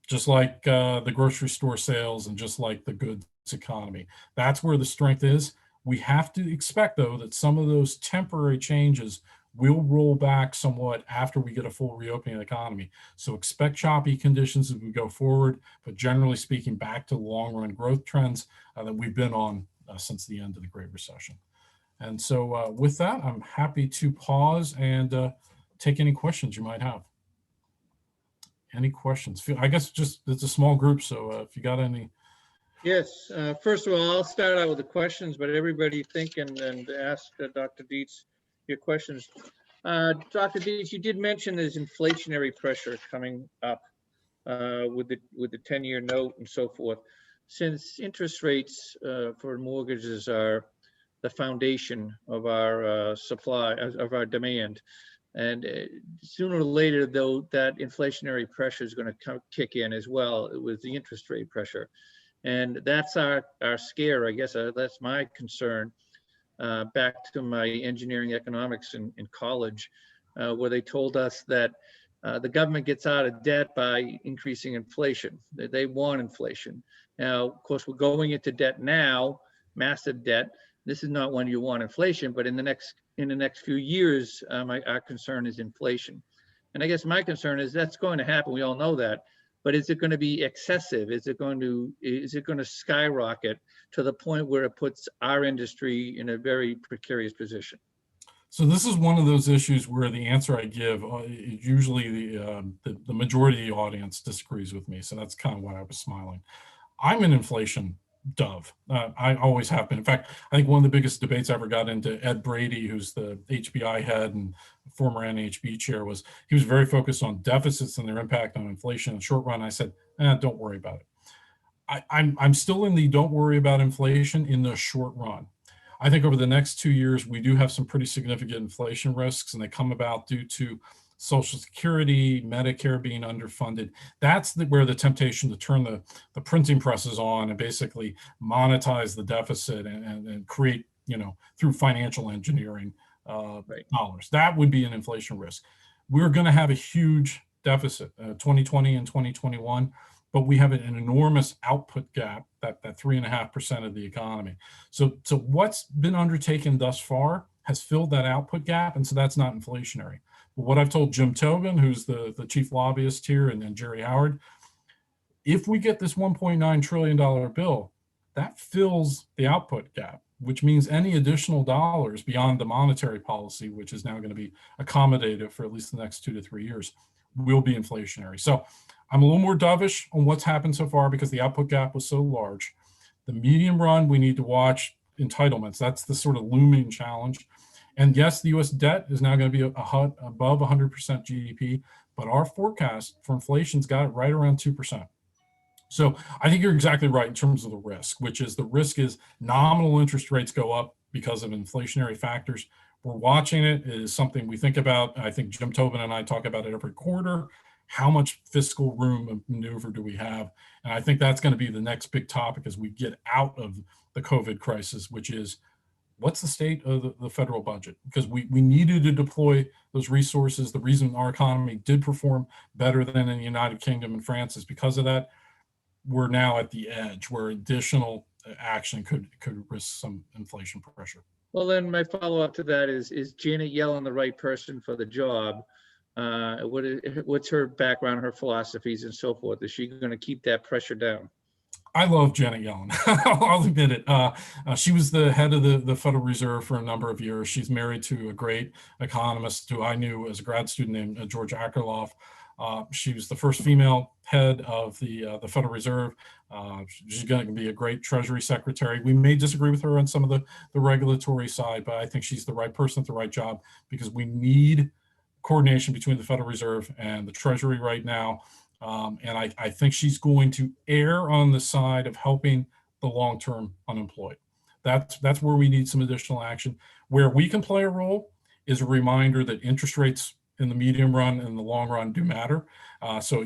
just like the grocery store sales and just like the goods economy. That's where the strength is. We have to expect, though, that some of those temporary changes will roll back somewhat after we get a full reopening of the economy. So expect choppy conditions as we go forward, but generally speaking, back to long-run growth trends that we've been on since the end of the Great Recession. And so with that, I'm happy to pause and take any questions you might have. Any questions? I guess just it's a small group, so if you got any. Yes, first of all, I'll start out with the questions, but everybody think and ask Dr. Dietz your questions. Dr. Dietz, you did mention there's inflationary pressure coming up with the 10-year note and so forth. Since interest rates for mortgages are the foundation of our supply, of our demand, and sooner or later, though, that inflationary pressure is going to kick in as well with the interest rate pressure. And that's our scare, I guess. That's my concern. Back to my engineering economics in college, where they told us that the government gets out of debt by increasing inflation. They want inflation. Now, of course, we're going into debt now, massive debt. This is not when you want inflation, but in the next few years, our concern is inflation. And I guess my concern is that's going to happen. We all know that. But is it going to be excessive? Is it going to skyrocket to the point where it puts our industry in a very precarious position? So this is one of those issues where the answer I give, usually the majority of the audience disagrees with me. So that's kind of why I was smiling. I'm an inflation dove. I always have been. In fact, I think one of the biggest debates I ever got into, Ed Brady, who's the HBI head and former NAHB chair, was he was very focused on deficits and their impact on inflation in the short run. I said, don't worry about it. I'm still in the don't worry about inflation in the short run. I think over the next 2 years, we do have some pretty significant inflation risks, and they come about due to Social Security, Medicare being underfunded. That's where the temptation to turn the printing presses on and basically monetize the deficit and create, through financial engineering dollars. That would be an inflation risk. We're going to have a huge deficit, 2020 and 2021, but we have an enormous output gap, that 3.5% of the economy. So what's been undertaken thus far has filled that output gap, and so that's not inflationary. But what I've told Jim Tobin, who's the chief lobbyist here, and Jerry Howard, if we get this $1.9 trillion bill, that fills the output gap, which means any additional dollars beyond the monetary policy, which is now going to be accommodative for at least the next 2 to 3 years, will be inflationary. So I'm a little more dovish on what's happened so far because the output gap was so large. The medium run, we need to watch entitlements. That's the sort of looming challenge. And yes, the US debt is now going to be above 100% GDP, but our forecast for inflation's got it right around 2%. So I think you're exactly right in terms of the risk, which is the risk is nominal interest rates go up because of inflationary factors. We're watching it. It is something we think about. I think Jim Tobin and I talk about it every quarter. How much fiscal room of maneuver do we have? And I think that's going to be the next big topic as we get out of the COVID crisis, which is what's the state of the federal budget? Because we needed to deploy those resources. The reason our economy did perform better than in the United Kingdom and France is because of that. We're now at the edge where additional action could risk some inflation pressure. Well, then my follow-up to that is Janet Yellen the right person for the job? What's her background, her philosophies and so forth? Is she going to keep that pressure down? I love Janet Yellen. I'll admit it. She was the head of the Federal Reserve for a number of years. She's married to a great economist who I knew as a grad student named George Akerlof. She was the first female head of the Federal Reserve. She's going to be a great Treasury Secretary. We may disagree with her on some of the regulatory side, but I think she's the right person at the right job because we need coordination between the Federal Reserve and the Treasury right now. And I think she's going to err on the side of helping the long-term unemployed. That's where we need some additional action. Where we can play a role is a reminder that interest rates in the medium run and the long run do matter. So,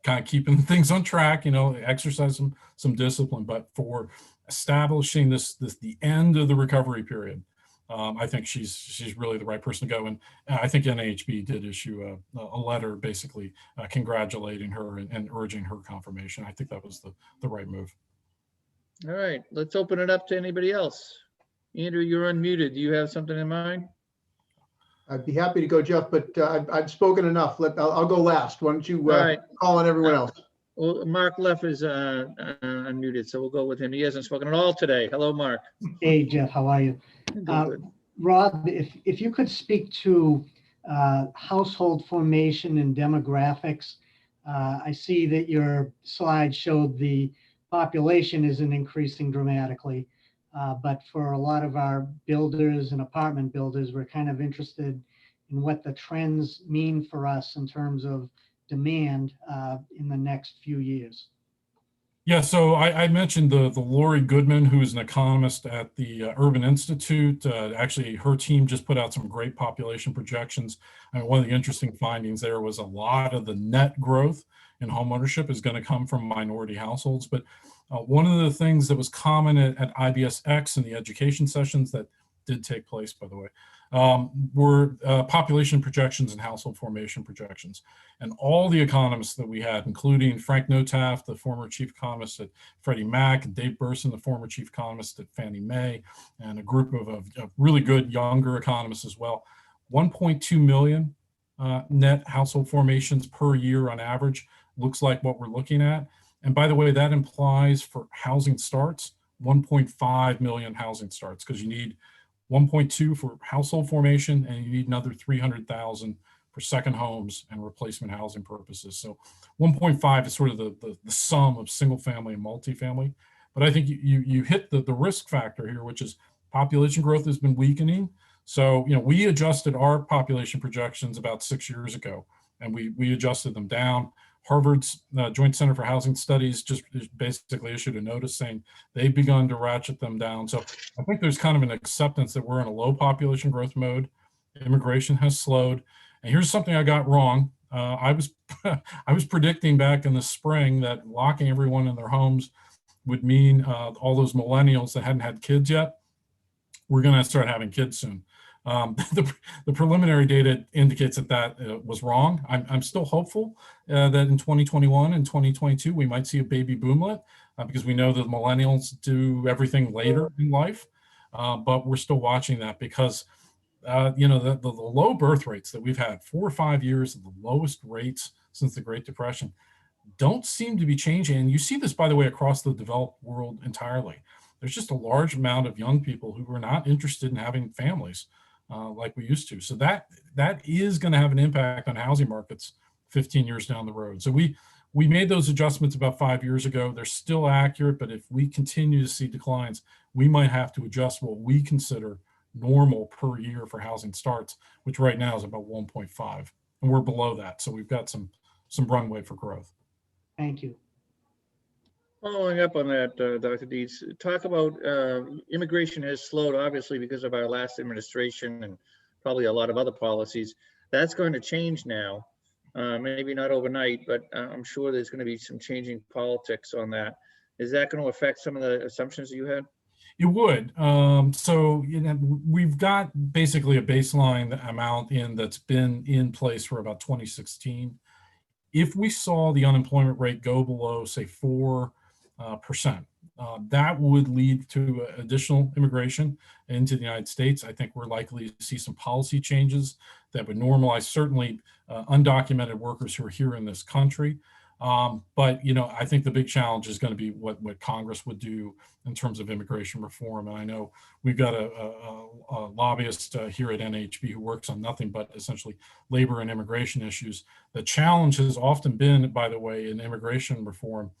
kind of keeping things on track, exercise some discipline, but for establishing the end of the recovery period, I think she's really the right person to go. And I think NAHB did issue a letter basically congratulating her and urging her confirmation. I think that was the right move. All right, let's open it up to anybody else. Andrew, you're unmuted. Do you have something in mind? I'd be happy to go, Jeff, but I've spoken enough. I'll go last. Why don't you right. call on everyone else? Well, Mark Leff is unmuted, so we'll go with him. He hasn't spoken at all today. Hello, Mark. Hey, Jeff, how are you? Good. Rob, if you could speak to household formation and demographics. I see that your slide showed the population isn't increasing dramatically, but for a lot of our builders and apartment builders, we're kind of interested in what the trends mean for us in terms of demand in the next few years. Yeah, so I mentioned the Lori Goodman, who is an economist at the Urban Institute. Actually, her team just put out some great population projections. And one of the interesting findings there was a lot of the net growth in homeownership is going to come from minority households. But one of the things that was common at IBSX in the education sessions that did take place, by the way, were population projections and household formation projections. And all the economists that we had, including Frank Notaf, the former chief economist at Freddie Mac, and Dave Burson, the former chief economist at Fannie Mae, and a group of really good younger economists as well, 1.2 million net household formations per year on average looks like what we're looking at. And by the way, that implies for housing starts, 1.5 million housing starts, because you need 1.2 for household formation, and you need another 300,000 for second homes and replacement housing purposes. So 1.5 is sort of the sum of single family and multifamily. But I think you hit the risk factor here, which is population growth has been weakening. So, we adjusted our population projections about 6 years ago, and we adjusted them down. Harvard's Joint Center for Housing Studies just basically issued a notice saying they've begun to ratchet them down. So I think there's kind of an acceptance that we're in a low population growth mode. Immigration has slowed. And here's something I got wrong. I was predicting back in the spring that locking everyone in their homes would mean all those millennials that hadn't had kids yet, we're going to start having kids soon. The preliminary data indicates that was wrong. I'm still hopeful that in 2021 and 2022 we might see a baby boomlet because we know that millennials do everything later in life, but we're still watching that because the low birth rates that we've had, 4 or 5 years of the lowest rates since the Great Depression, don't seem to be changing. And you see this, by the way, across the developed world entirely. There's just a large amount of young people who are not interested in having families like we used to. So that is going to have an impact on housing markets 15 years down the road. So we made those adjustments about 5 years ago. They're still accurate, but if we continue to see declines, we might have to adjust what we consider normal per year for housing starts, which right now is about 1.5, and we're below that. So we've got some runway for growth. Thank you. Following up on that, Dr. Dietz, talk about immigration has slowed, obviously, because of our last administration and probably a lot of other policies. That's going to change now, maybe not overnight, but I'm sure there's going to be some changing politics on that. Is that going to affect some of the assumptions that you had? It would. So we've got basically a baseline amount that's been in place for about 2016. If we saw the unemployment rate go below, say, 4%, that would lead to additional immigration into the United States. I think we're likely to see some policy changes that would normalize certainly undocumented workers who are here in this country. But I think the big challenge is going to be what Congress would do in terms of immigration reform. And I know we've got a lobbyist here at NAHB who works on nothing but essentially labor and immigration issues. The challenge has often been, by the way, in immigration reform,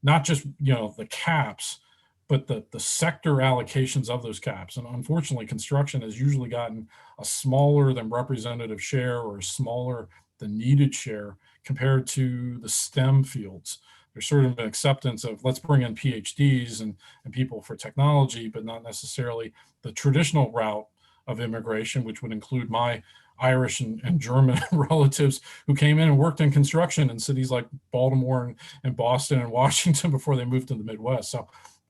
not just the caps, but the sector allocations of those caps. And unfortunately, construction has usually gotten a smaller than representative share or a smaller than needed share compared to the STEM fields. There's sort of an acceptance of let's bring in PhDs and people for technology, but not necessarily the traditional route of immigration, which would include my Irish and German relatives who came in and worked in construction in cities like Baltimore and Boston and Washington before they moved to the Midwest. So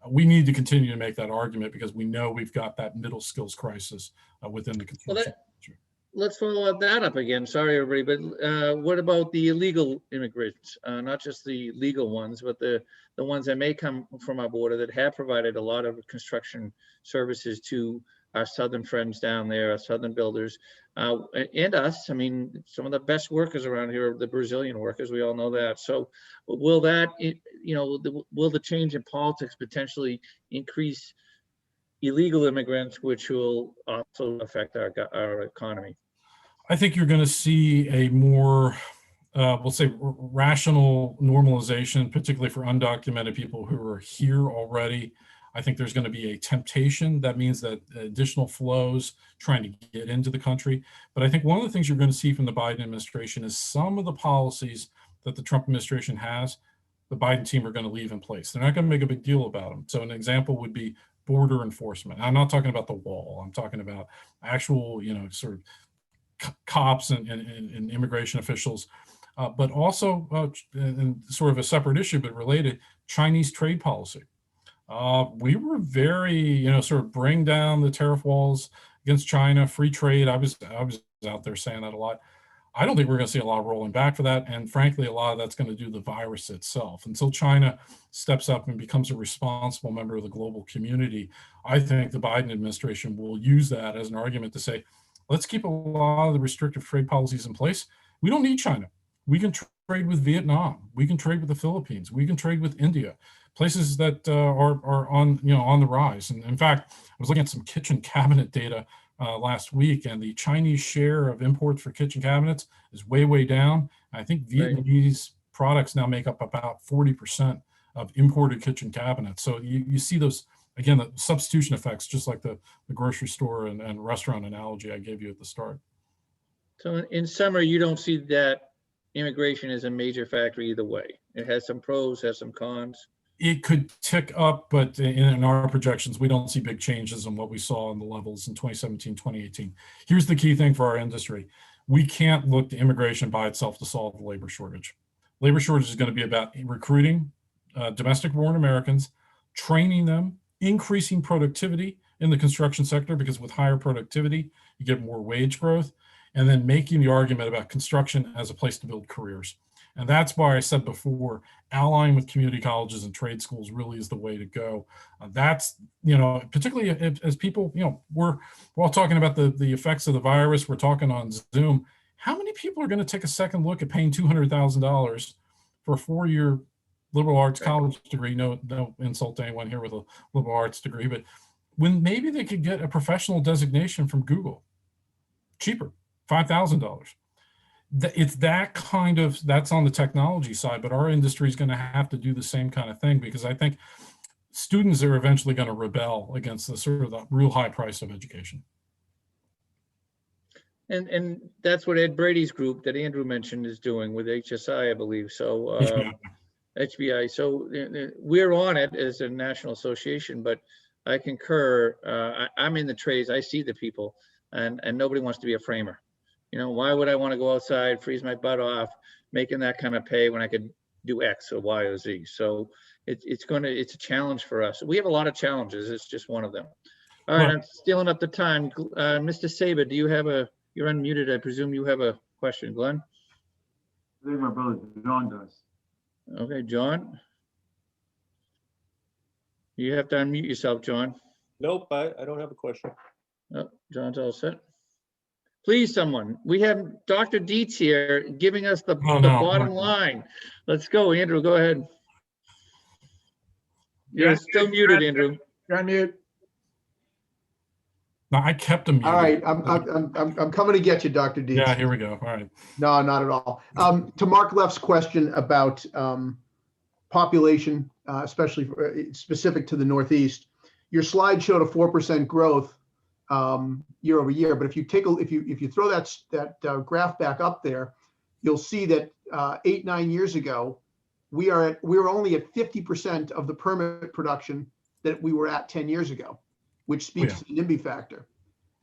we need to continue to make that argument because we know we've got that middle skills crisis within the construction industry. Let's follow that up again. Sorry, everybody, but what about the illegal immigrants? Not just the legal ones, but the ones that may come from our border that have provided a lot of construction services to our southern friends down there, our southern builders, and us. I mean, some of the best workers around here are the Brazilian workers. We all know that. So will that, will the change in politics potentially increase illegal immigrants, which will also affect our economy? I think you're going to see a more, we'll say, rational normalization, particularly for undocumented people who are here already. I think there's going to be a temptation. That means that additional flows trying to get into the country. But I think one of the things you're going to see from the Biden administration is some of the policies that the Trump administration has, the Biden team are going to leave in place. They're not going to make a big deal about them. So an example would be border enforcement. I'm not talking about the wall. I'm talking about actual, sort of cops and immigration officials, but also and sort of a separate issue, but related, Chinese trade policy. We were very, sort of bring down the tariff walls against China, free trade. I was out there saying that a lot. I don't think we're going to see a lot of rolling back for that. And frankly, a lot of that's going to do the virus itself. Until China steps up and becomes a responsible member of the global community, I think the Biden administration will use that as an argument to say, let's keep a lot of the restrictive trade policies in place. We don't need China. We can trade with Vietnam. We can trade with the Philippines. We can trade with India, places that are on the rise. And in fact, I was looking at some kitchen cabinet data last week, and the Chinese share of imports for kitchen cabinets is way down. I think Vietnamese products now make up about 40% of imported kitchen cabinets. So you see those, again, the substitution effects, just like the grocery store and restaurant analogy I gave you at the start. So in summary, you don't see that immigration is a major factor either way. It has some pros, has some cons. It could tick up, but in our projections, we don't see big changes in what we saw in the levels in 2017, 2018. Here's the key thing for our industry. We can't look to immigration by itself to solve the labor shortage. Labor shortage is going to be about recruiting domestic-born Americans, training them, increasing productivity in the construction sector, because with higher productivity, you get more wage growth, and then making the argument about construction as a place to build careers. And that's why I said before, allying with community colleges and trade schools really is the way to go. That's, particularly as people, we're all talking about the effects of the virus. We're talking on Zoom. How many people are going to take a second look at paying $200,000 for a 4-year liberal arts college degree? No insult to anyone here with a liberal arts degree, but when maybe they could get a professional designation from Google cheaper, $5,000. It's that kind of, that's on the technology side, but our industry is going to have to do the same kind of thing, because I think students are eventually going to rebel against the sort of the real high price of education. And that's what Ed Brady's group that Andrew mentioned is doing with HSI, I believe. So HBI. So we're on it as a national association, but I concur. I'm in the trades. I see the people, and nobody wants to be a framer. Why would I want to go outside, freeze my butt off, making that kind of pay when I could do X or Y or Z? So it's a challenge for us. We have a lot of challenges. It's just one of them. All right, I'm stealing up the time. Mr. Saber, do you have you're unmuted. I presume you have a question, Glenn? I think my brother John does. Okay, John. You have to unmute yourself, John. Nope, I don't have a question. Oh, John's all set. Please, someone. We have Dr. Dietz here giving us the bottom line. Let's go, Andrew. Go ahead. You're still muted, Andrew. You're on mute. No, I kept him muted. All right, I'm coming to get you, Dr. Dietz. Yeah, here we go. All right. No, not at all. To Mark Leff's question about population, especially specific to the Northeast, your slide showed a 4% growth year over year. But if you throw that graph back up there, you'll see that 8-9 years ago, we were only at 50% of the permit production that we were at 10 years ago, which speaks to the NIMBY factor.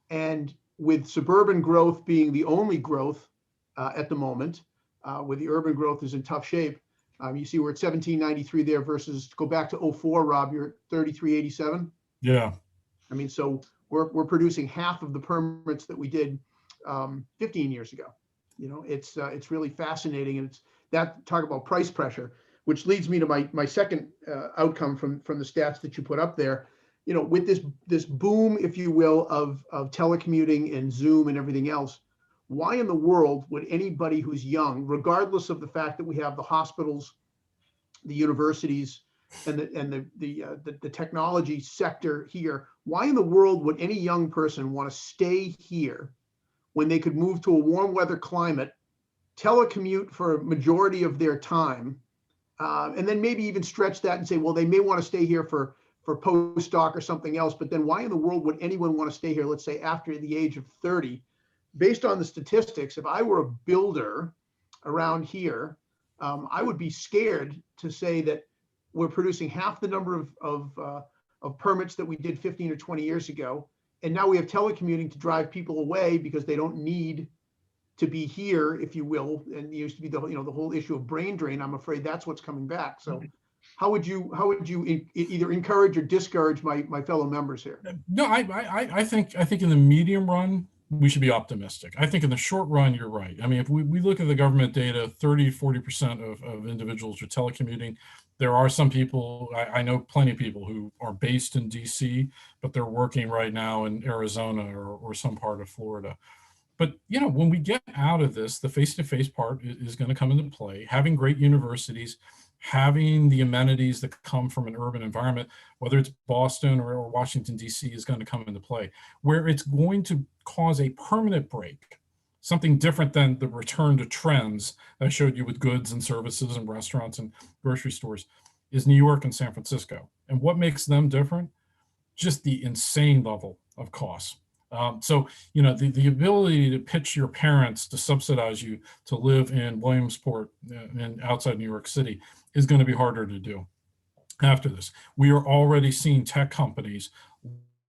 And with suburban growth being the only growth at the moment, where the urban growth is in tough shape, you see we're at 1793 there versus, go back to 04, Rob, you're at 3387. Yeah. I mean, so we're producing half of the permits that we did 15 years ago. It's really fascinating, and it's that, talk about price pressure, which leads me to my second outcome from the stats that you put up there. With this boom, if you will, of telecommuting and Zoom and everything else, why in the world would anybody who's young, regardless of the fact that we have the hospitals, the universities, and the technology sector here, why in the world would any young person want to stay here when they could move to a warm weather climate, telecommute for a majority of their time, and then maybe even stretch that and say, well, they may want to stay here for postdoc or something else, but then why in the world would anyone want to stay here, let's say after the age of 30? Based on the statistics, if I were a builder around here, I would be scared to say that we're producing half the number of permits that we did 15 or 20 years ago. And now we have telecommuting to drive people away because they don't need to be here, if you will. And it used to be the whole issue of brain drain. I'm afraid that's what's coming back. So how would you either encourage or discourage my fellow members here? No, I think in the medium run, we should be optimistic. I think in the short run, you're right. I mean, if we look at the government data, 30-40% of individuals are telecommuting. There are some people, I know plenty of people who are based in DC, but they're working right now in Arizona or some part of Florida. But, when we get out of this, the face-to-face part is going to come into play. Having great universities, having the amenities that come from an urban environment, whether it's Boston or Washington, DC, is going to come into play, where it's going to cause a permanent break, something different than the return to trends I showed you with goods and services and restaurants and grocery stores, is New York and San Francisco. And what makes them different? Just the insane level of costs. So, the ability to pitch your parents to subsidize you to live in Williamsport and outside New York City is going to be harder to do after this. We are already seeing tech companies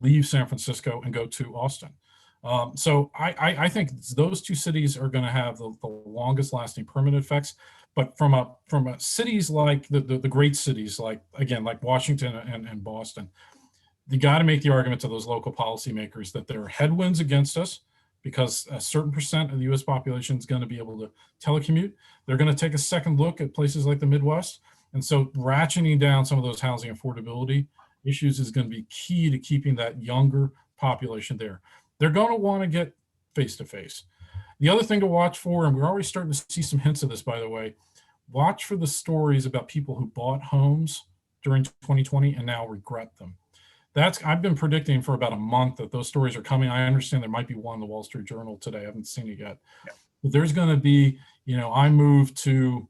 leave San Francisco and go to Austin. So I think those two cities are going to have the longest lasting permanent effects. But from a cities like the great cities, like Washington and Boston, you got to make the argument to those local policymakers that there are headwinds against us, because a certain percent of the US population is going to be able to telecommute. They're going to take a second look at places like the Midwest. And so ratcheting down some of those housing affordability issues is going to be key to keeping that younger population there. They're going to want to get face-to-face. The other thing to watch for, and we're already starting to see some hints of this, by the way, watch for the stories about people who bought homes during 2020 and now regret them. I've been predicting for about a month that those stories are coming. I understand there might be one in the Wall Street Journal today. I haven't seen it yet. Yeah. But there's going to be, I moved to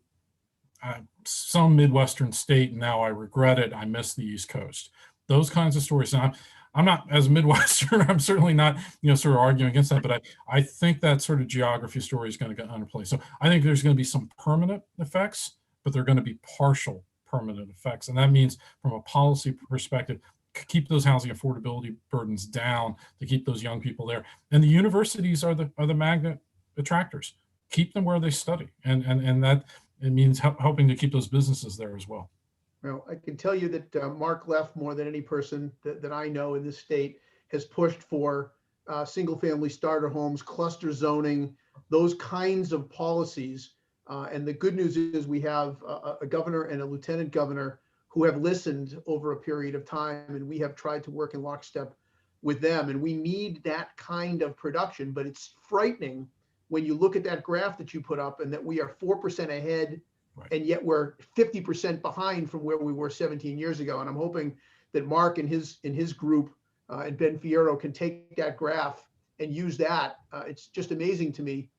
some Midwestern state and now I regret it. I miss the East Coast. Those kinds of stories. Now, I'm not, as a Midwestern, I'm certainly not, sort of arguing against that, but I think that sort of geography story is going to get underplayed. So I think there's going to be some permanent effects, but they're going to be partial permanent effects. And that means from a policy perspective, keep those housing affordability burdens down to keep those young people there. And the universities are the magnet attractors. Keep them where they study. And that it means helping to keep those businesses there as well. Well, I can tell you that Mark Leff, more than any person that I know in this state, has pushed for single-family starter homes, cluster zoning, those kinds of policies. And the good news is we have a governor and a lieutenant governor who have listened over a period of time, and we have tried to work in lockstep with them. And we need that kind of production, but it's frightening when you look at that graph that you put up and that we are 4% ahead. Right. And yet we're 50% behind from where we were 17 years ago. And I'm hoping that Mark and his group and Ben Fierro can take that graph and use that. It's just amazing to me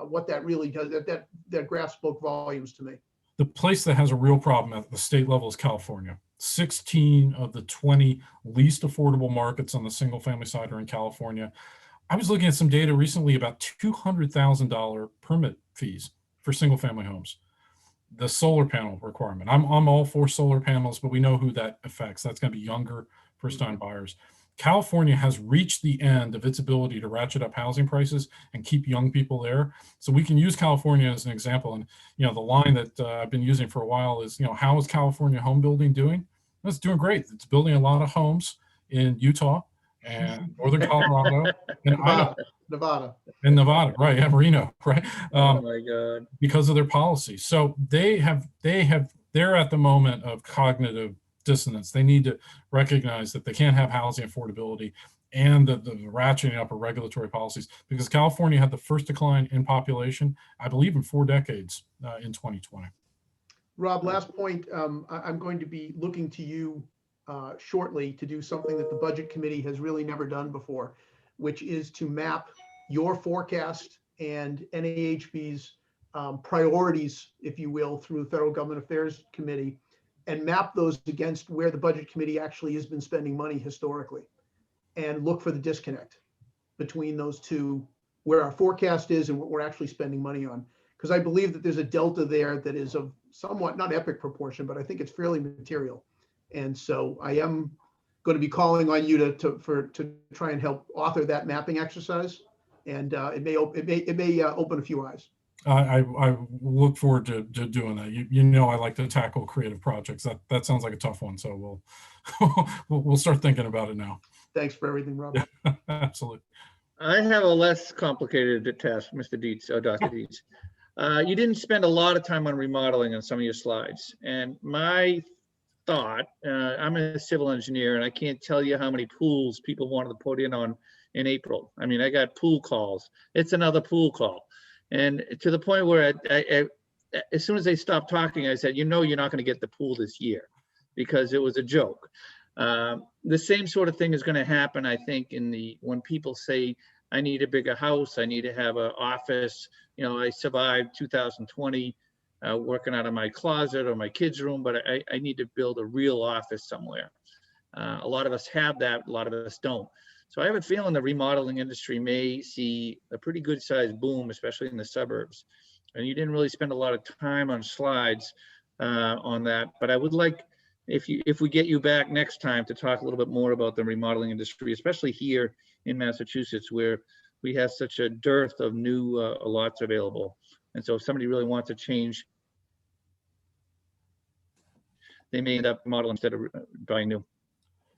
what that really does. That graph spoke volumes to me. The place that has a real problem at the state level is California. 16 of the 20 least affordable markets on the single family side are in California. I was looking at some data recently about $200,000 permit fees for single family homes. The solar panel requirement. I'm all for solar panels, but we know who that affects. That's going to be younger first-time buyers. California has reached the end of its ability to ratchet up housing prices and keep young people there. So we can use California as an example. And the line that I've been using for a while is, how is California home building doing? It's doing great. It's building a lot of homes in Utah and northern Colorado and Nevada. In Nevada, right? Yeah, Reno, right? Oh my God! Because of their policy, so they're at the moment of cognitive dissonance. They need to recognize that they can't have housing affordability and the ratcheting up of regulatory policies, because California had the first decline in population, I believe, in 4 decades in 2020. Rob, last point. I'm going to be looking to you shortly to do something that the Budget Committee has really never done before, which is to map your forecast and NAHB's priorities, if you will, through the Federal Government Affairs Committee, and map those against where the Budget Committee actually has been spending money historically, and look for the disconnect between those two, where our forecast is and what we're actually spending money on. Because I believe that there's a delta there that is of somewhat, not epic proportion, but I think it's fairly material. And so I am going to be calling on you to try and help author that mapping exercise, and it may open a few eyes. I look forward to doing that. I like to tackle creative projects. That sounds like a tough one, so we'll start thinking about it now. Thanks for everything, Robert. Absolutely. I have a less complicated task, Mr. Dietz, or Dr. Dietz. You didn't spend a lot of time on remodeling on some of your slides, and my thought, I'm a civil engineer, and I can't tell you how many pools people wanted to put in April. I mean, I got pool calls. It's another pool call. And to the point where I as soon as they stopped talking, I said, you're not going to get the pool this year, because it was a joke. The same sort of thing is going to happen, I think, when people say, I need a bigger house, I need to have an office. I survived 2020 working out of my closet or my kids' room, but I need to build a real office somewhere. A lot of us have that, a lot of us don't. So I have a feeling the remodeling industry may see a pretty good sized boom, especially in the suburbs. And you didn't really spend a lot of time on slides on that, but I would like, if we get you back next time, to talk a little bit more about the remodeling industry, especially here in Massachusetts, where we have such a dearth of new lots available. And so if somebody really wants to change, they may end up remodeling instead of buying new.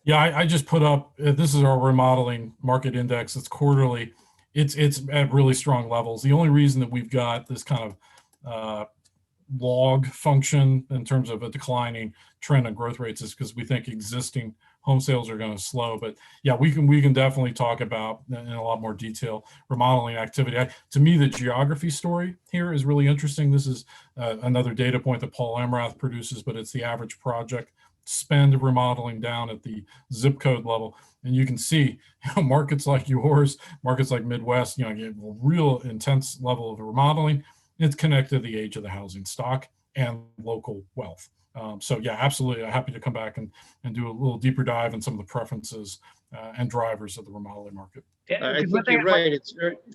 Yeah, I just put up, this is our remodeling market index. It's quarterly. It's at really strong levels. The only reason that we've got this kind of log function in terms of a declining trend in growth rates is because we think existing home sales are going to slow. But yeah, we can definitely talk about in a lot more detail remodeling activity. To me, the geography story here is really interesting. This is another data point that Paul Amrath produces, but it's the average project spend remodeling down at the zip code level. And you can see, markets like yours, markets like Midwest, get a real intense level of remodeling. It's connected to the age of the housing stock and local wealth. So yeah, absolutely. I'm happy to come back and do a little deeper dive in some of the preferences and drivers of the remodeling market. I think you're right.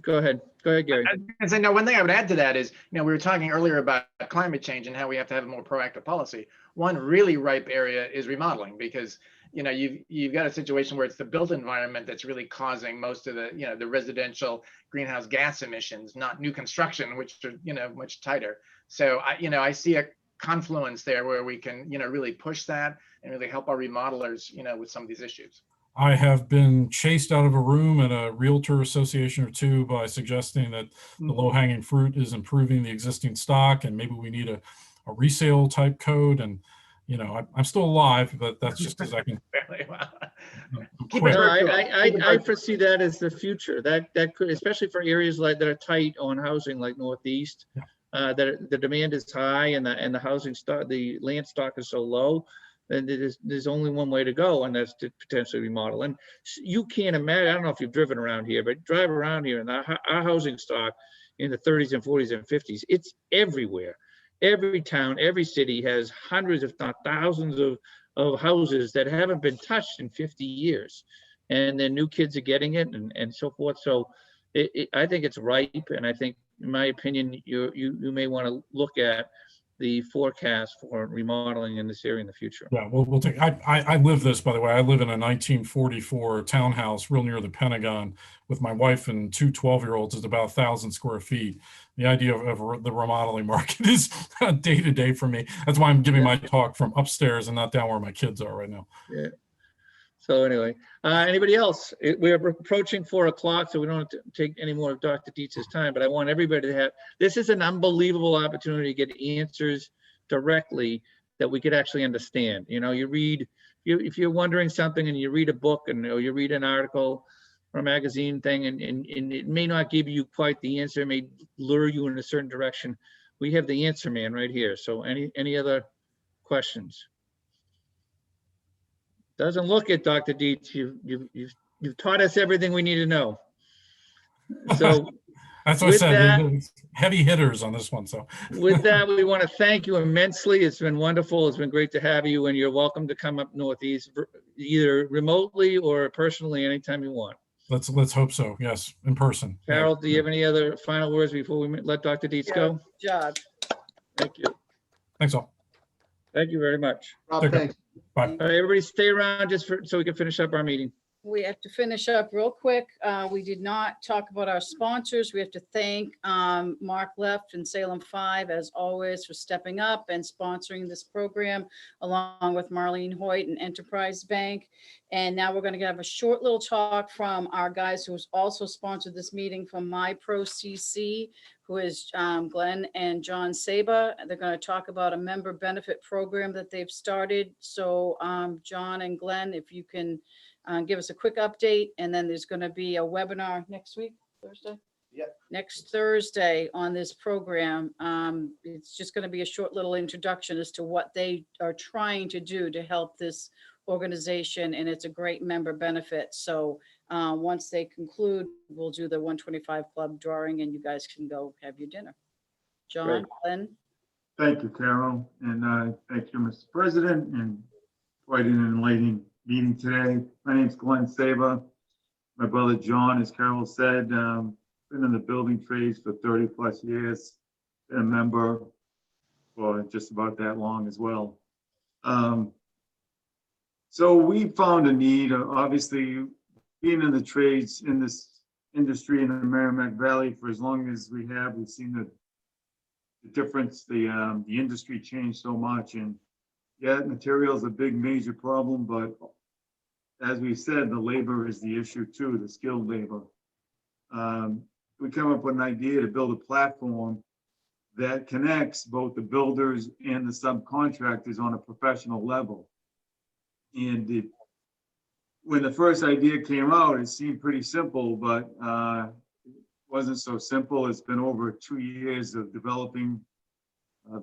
Go ahead, Gary. I say, no, one thing I would add to that is, we were talking earlier about climate change and how we have to have a more proactive policy. One really ripe area is remodeling, because you've got a situation where it's the built environment that's really causing most of the the residential greenhouse gas emissions, not new construction, which are much tighter. So I see a confluence there where we can really push that and really help our remodelers with some of these issues. I have been chased out of a room at a realtor association or two by suggesting that the low-hanging fruit is improving the existing stock, and maybe we need a resale type code. And I'm still alive, but that's just as I can. I foresee that as the future. That could, especially for areas like that are tight on housing, like Northeast, that the demand is high and the housing stock, the land stock is so low. And there's only one way to go, and that's to potentially remodel. And you can't imagine, I don't know if you've driven around here, but drive around here and our housing stock in the 30s and 40s and 50s, it's everywhere. Every town, every city has hundreds, if not thousands of houses that haven't been touched in 50 years. And then new kids are getting it and so forth. So I think it's ripe. And I think, in my opinion, you may want to look at the forecast for remodeling in this area in the future. Yeah, we'll take. I live this, by the way. I live in a 1944 townhouse real near the Pentagon with my wife and two 12-year-olds. It's about 1,000 square feet. The idea of the remodeling market is day to day for me. That's why I'm giving my talk from upstairs and not down where my kids are right now. Yeah. So anyway, anybody else? We're approaching 4 o'clock, so we don't have to take any more of Dr. Dietz's time, but I want everybody to have, this is an unbelievable opportunity to get answers directly that we could actually understand. You read, if you're wondering something and you read a book or you read an article or a magazine thing and it may not give you quite the answer, it may lure you in a certain direction. We have the answer man right here. So any other questions? Doesn't look it, Dr. Dietz. You've taught us everything we need to know. So that's what I said. Heavy hitters on this one. So with that, we want to thank you immensely. It's been wonderful. It's been great to have you, and you're welcome to come up Northeast, either remotely or personally, anytime you want. Let's hope so. Yes, in person. Carol, do you have any other final words before we let Dr. Dietz go? Good job. Thank you. Thanks all. Thank you very much. Rob, thanks. Bye. All right, everybody stay around so we can finish up our meeting. We have to finish up real quick. We did not talk about our sponsors. We have to thank Mark Leff and Salem 5, as always, for stepping up and sponsoring this program, along with Marlene Hoyt and Enterprise Bank. And now we're going to have a short little talk from our guys who has also sponsored this meeting from MyProCC, who is Glenn and John Saba. They're going to talk about a member benefit program that they've started. So John and Glenn, if you can give us a quick update, and then there's going to be a webinar next week, Thursday? Yep. Next Thursday on this program. It's just going to be a short little introduction as to what they are trying to do to help this organization, and it's a great member benefit. So once they conclude, we'll do the 125 Club drawing, and you guys can go have your dinner. John, Great. Glenn? Thank you, Carol, and thank you, Mr. President, and quite an enlightening meeting today. My name's Glenn Saba. My brother John, as Carol said, been in the building trades for 30 plus years. Been a member for just about that long as well. So we found a need, obviously, being in the trades in this industry in the Merrimack Valley for as long as we have, we've seen the difference, the industry changed so much. And yeah, material is a big major problem, but as we said, the labor is the issue too, the skilled labor. we come up with an idea to build a platform that connects both the builders and the subcontractors on a professional level. And when the first idea came out, it seemed pretty simple, but it wasn't so simple. It's been over 2 years of developing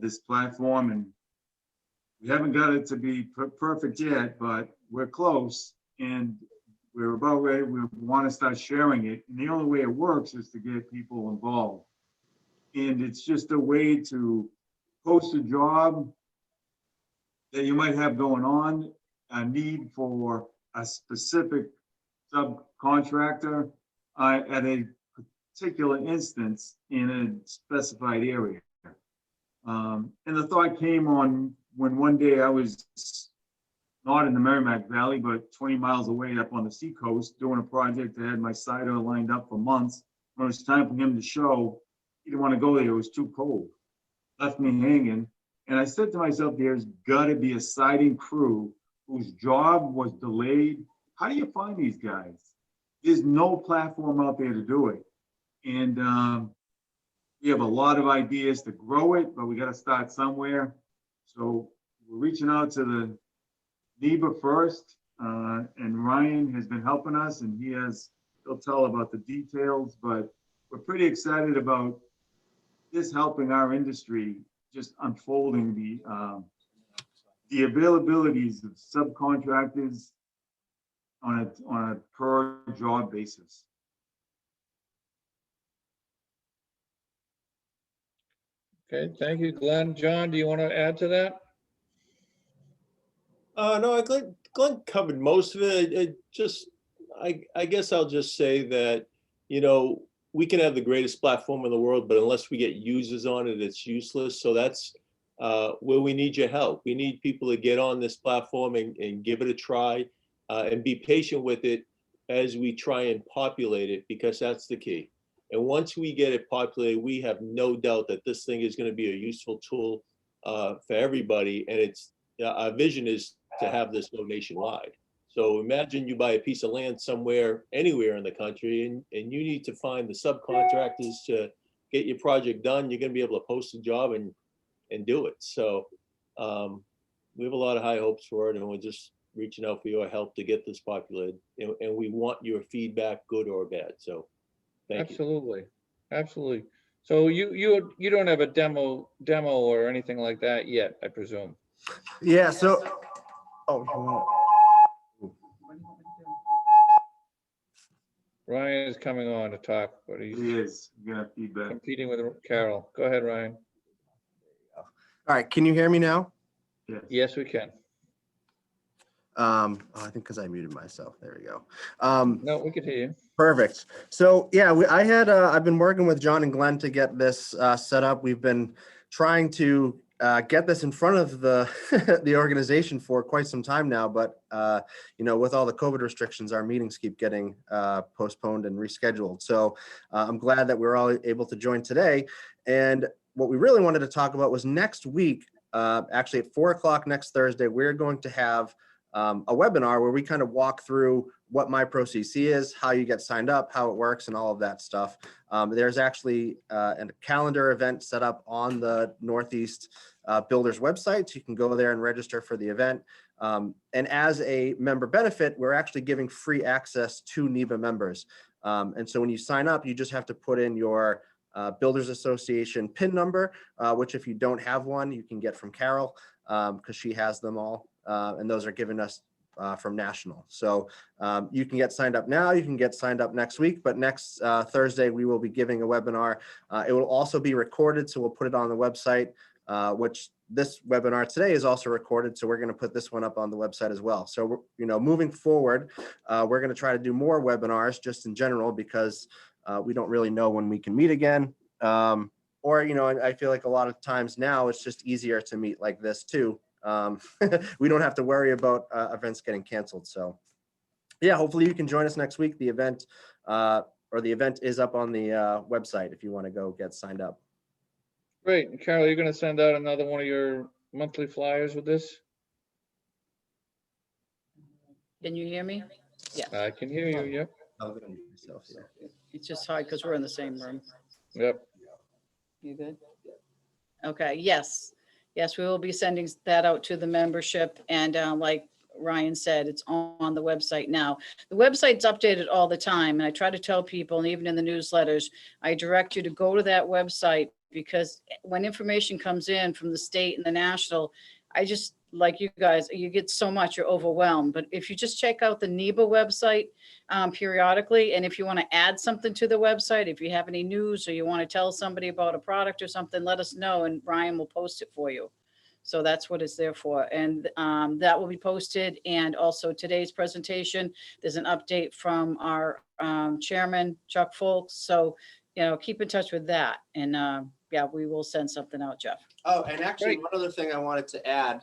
this platform, and we haven't got it to be perfect yet, but we're close, and we're about ready. We want to start sharing it. And the only way it works is to get people involved. And it's just a way to post a job that you might have going on, a need for a specific subcontractor at a particular instance in a specified area. And the thought came on when one day I was not in the Merrimack Valley, but 20 miles away up on the seacoast doing a project. I had my cider lined up for months. When it was time for him to show, he didn't want to go there. It was too cold. Left me hanging. And I said to myself, there's got to be a siding crew whose job was delayed. How do you find these guys? There's no platform out there to do it. And we have a lot of ideas to grow it, but we got to start somewhere. So we're reaching out to the NEBA first, and Ryan has been helping us, and he'll tell about the details, but we're pretty excited about this helping our industry, just unfolding the availabilities of subcontractors on a per job basis. Okay, thank you, Glenn. John, do you want to add to that? No, Glenn covered most of it. I guess I'll just say that, we can have the greatest platform in the world, but unless we get users on it, it's useless. So that's where we need your help. We need people to get on this platform and give it a try, and be patient with it as we try and populate it, because that's the key. And once we get it populated, we have no doubt that this thing is going to be a useful tool for everybody. And our vision is to have this go nationwide. So imagine you buy a piece of land somewhere, anywhere in the country, and you need to find the subcontractors to get your project done. You're going to be able to post a job and do it. So we have a lot of high hopes for it, and we're just reaching out for your help to get this populated. And we want your feedback, good or bad. So thank you. Absolutely, absolutely. So you don't have a demo or anything like that yet, I presume. Yeah. So, oh. Ryan is coming on to talk, but He he's is, you got feedback. competing with Carol. Go ahead, Ryan. All right. Can you hear me now? Yes. Yes, we can. I think because I muted myself. There we go. No, we can hear you. Perfect. So yeah, I've been working with John and Glenn to get this set up. We've been trying to get this in front of the the organization for quite some time now, but with all the COVID restrictions, our meetings keep getting postponed and rescheduled. So I'm glad that we're all able to join today. And what we really wanted to talk about was next week, actually at 4 o'clock next Thursday, we're going to have a webinar where we kind of walk through what MyProCC is, how you get signed up, how it works, and all of that stuff. There's actually a calendar event set up on the Northeast Builders website, so you can go there and register for the event. And as a member benefit, we're actually giving free access to NEBA members. And so when you sign up, you just have to put in your Builders Association PIN number, which if you don't have one, you can get from Carol, because she has them all. And those are given us from National. So you can get signed up now, you can get signed up next week, but next Thursday, we will be giving a webinar. It will also be recorded, so we'll put it on the website, which this webinar today is also recorded. So we're going to put this one up on the website as well. So, moving forward, we're going to try to do more webinars just in general, because we don't really know when we can meet again. Or, I feel like a lot of times now it's just easier to meet like this too. We don't have to worry about events getting canceled. So yeah, hopefully you can join us next week. The event is up on the website if you want to go get signed up. Great. And Carol, you're going to send out another one of your monthly flyers with this? Can you hear me? Yeah. I can hear you. Yep. I'll go mute myself, yeah. It's just hard because we're in the same room. Yep. You good? Okay, yes. Yes, we will be sending that out to the membership. And like Ryan said, it's on the website now. The website's updated all the time. And I try to tell people, and even in the newsletters, I direct you to go to that website, because when information comes in from the state and the national, I just, like you guys, you get so much, you're overwhelmed. But if you just check out the NEBA website periodically, and if you want to add something to the website, if you have any news or you want to tell somebody about a product or something, let us know and Ryan will post it for you. So that's what it's there for. And that will be posted. And also today's presentation, there's an update from our chairman, Chuck Folks. So, you know, keep in touch with that. And yeah, we will send something out, Jeff. Oh, and actually, Great. one other thing I wanted to add,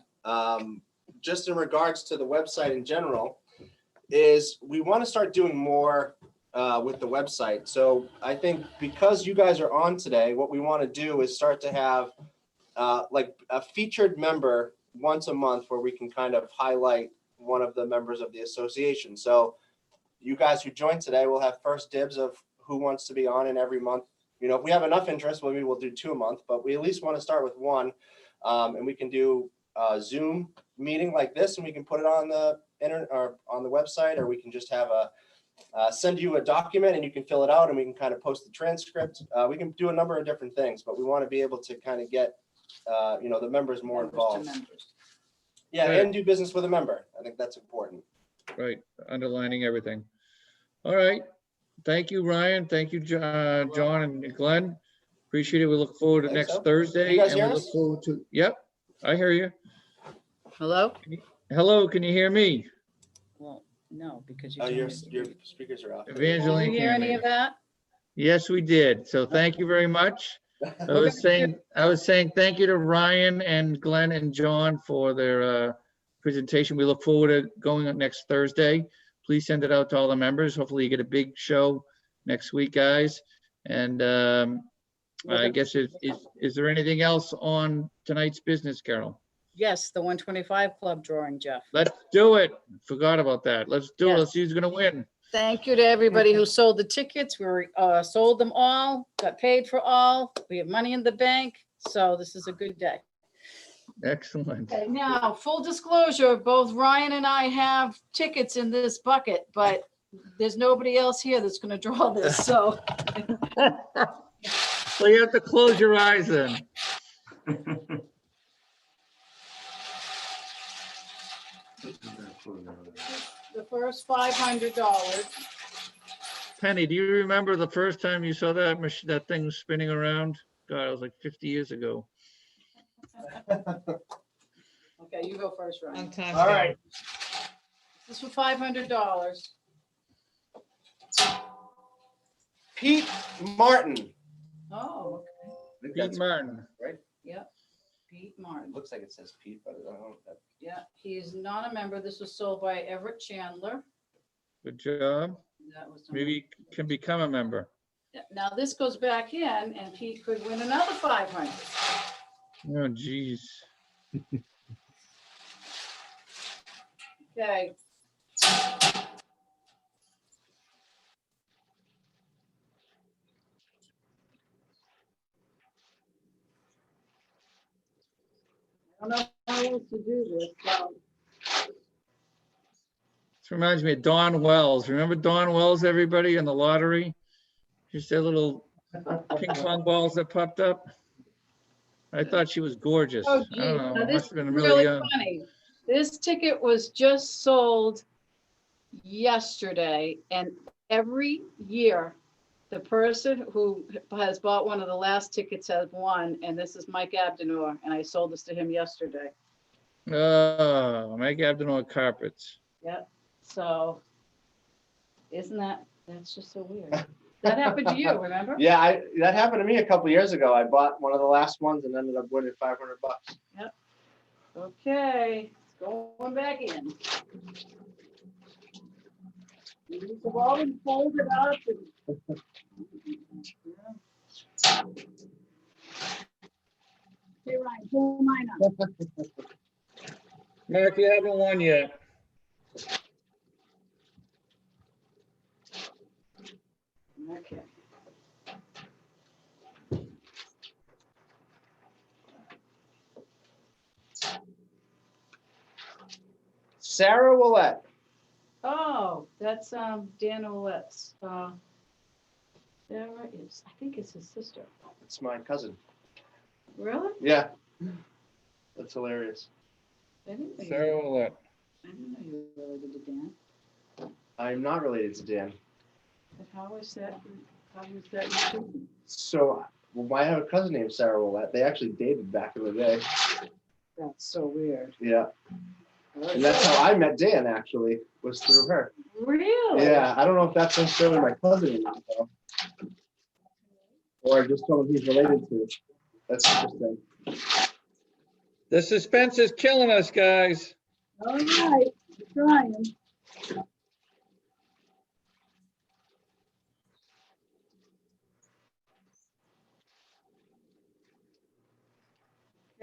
just in regards to the website in general, is we want to start doing more with the website. So I think because you guys are on today, what we want to do is start to have like a featured member once a month where we can kind of highlight one of the members of the association. So you guys who joined today will have first dibs of who wants to be on in every month. You know, if we have enough interest, maybe we'll do 2 a month, but we at least want to start with one. And we can do a Zoom meeting like this, and we can put it on the internet or on the website, or we can just have send you a document and you can fill it out and we can kind of post the transcript. We can do a number of different things, but we want to be able to kind of get, you know, the members more Members to involved. members. Yeah, Right. and do business with a member. I think that's important. Right, underlining everything. All right. Thank you, Ryan. Thank you, John and Glenn. Appreciate it. We look forward to Think next so. Thursday. You guys And we hear look us? forward to, yep, I hear you. Hello? Hello, can you hear me? Well, no, because you. Oh, told your me to your read. speakers are off. Did Evangeline you hear can any hear of me. that? Yes, we did. So thank you very much. I was saying thank you to Ryan and Glenn and John for their presentation. We look forward to going on next Thursday. Please send it out to all the members. Hopefully you get a big show next week, guys. And I guess is there anything else on tonight's business, Carol? Yes, the 125 Club drawing, Jeff. Let's do it. Forgot about that. Let's do it. Yes. Let's see who's gonna win. Thank you to everybody who sold the tickets. We sold them all, got paid for all. We have money in the bank. So this is a good day. Excellent. Okay, now, full disclosure, both Ryan and I have tickets in this bucket, but there's nobody else here that's gonna draw this, so. So you have to close your eyes then. The first $500. Penny, do you remember the first time you saw that that thing spinning around? God, it was like 50 years ago. Okay, you go first, Ryan. All right. This is for $500. Pete Martin. Oh, I think Pete that's Martin. right. yep. Pete Martin. Looks like it says Pete, but I don't know. Yeah, he's not a member. This was sold by Everett Chandler. Good job. That was. Maybe he can become a member. Yeah, now this goes back in and Pete could win another 500. Oh, geez. Okay. I don't know how else to do this. So, This reminds me of Dawn Wells. Remember Dawn Wells, everybody, in the lottery? Just that little ping pong balls that popped up. I thought she was gorgeous. Oh, I geez. don't Now know. this Must have is been really really young. funny. This ticket was just sold yesterday, and every year, the person who has bought one of the last tickets has won, and this is Mike Abdenor, and I sold this to him yesterday. Oh, Mike Abdenor carpets. Yep. So, that's just so weird. That happened to you, remember? Yeah, that happened to me a couple years ago. I bought one of the last ones and ended up winning $500. Okay, it's going back in. These have all been folded up. Hey, Ryan, pull mine up. Mark, you haven't won yet. Sarah Willett. Oh, that's Dan Olette's. Sarah is, I think it's his sister. It's my cousin. Really? Yeah. That's hilarious. I didn't know you- Sarah Willett. I didn't know you were related to Dan. I'm not related to Dan. But how is that? How was that? your cousin? So well, I have a cousin named Sarah Willett. They actually dated back in the day. That's so weird. Yeah. And that's how I met Dan, actually, was through her. Really? Yeah, I don't know if that's necessarily my cousin or not, though. Or just someone he's related to. That's interesting. The suspense is killing us, guys. All right, trying.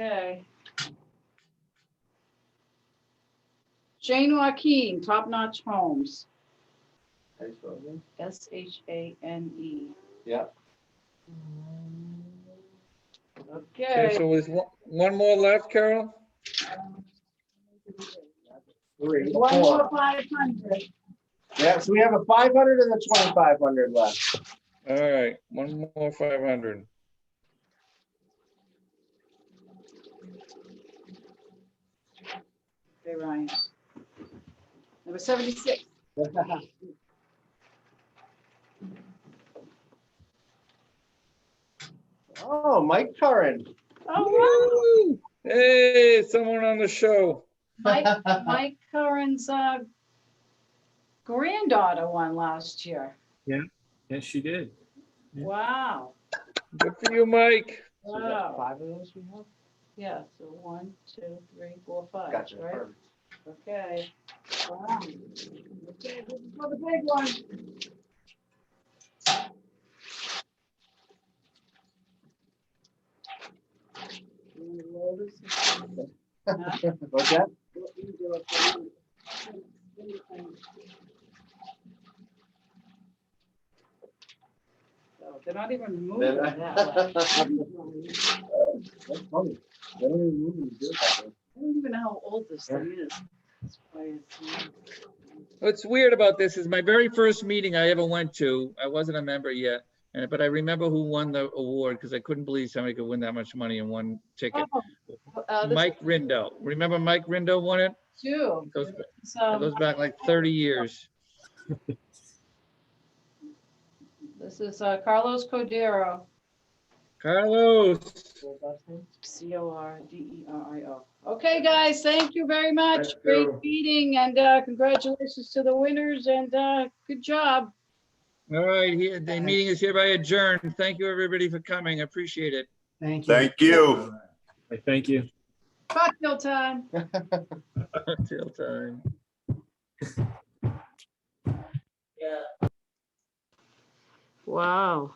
Okay. Shane Joaquin, Top Notch Homes, How do you spell his name? Shane. Yeah. Okay, Okay. so is one more left, Carol? 3, One 4. more 500. Yeah, so we have a 500 and a 2,500 left. All right, one more 500. Okay, Ryan. Number 76. Oh, Mike Curran. Oh, wow. Hey, someone on the show. Mike Curran's granddaughter won last year. Yes, she did. Yeah. Wow. Good for you, Mike. So we got Wow. 5 of those we have? Yeah, so 1, 2, 3, 4, 5. Gotcha. Right? Perfect. Okay. Wow. Okay, this is for the big one. You wanna roll this? Huh? What's that? What you do it for me. So they're not even moving Then- that way. That's funny. They don't even move when you do it that way. I don't even know how old this thing is. That's why it's- What's weird about this is my very first meeting I ever went to, I wasn't a member yet, but I remember who won the award because I couldn't believe somebody could win that much money in one ticket. This Mike Rindo. Remember Mike Rindo won it? too. Goes, So it goes back like 30 years. this is Carlos Cordero, Carlos. Corderio. Okay, guys, thank you very much. Thank Great you. meeting and congratulations to the winners and good job. All right, the meeting is hereby adjourned. Thank you, everybody, for coming. I appreciate it. Thank you. Thank you. Thank you. Cocktail time. Till time. Wow.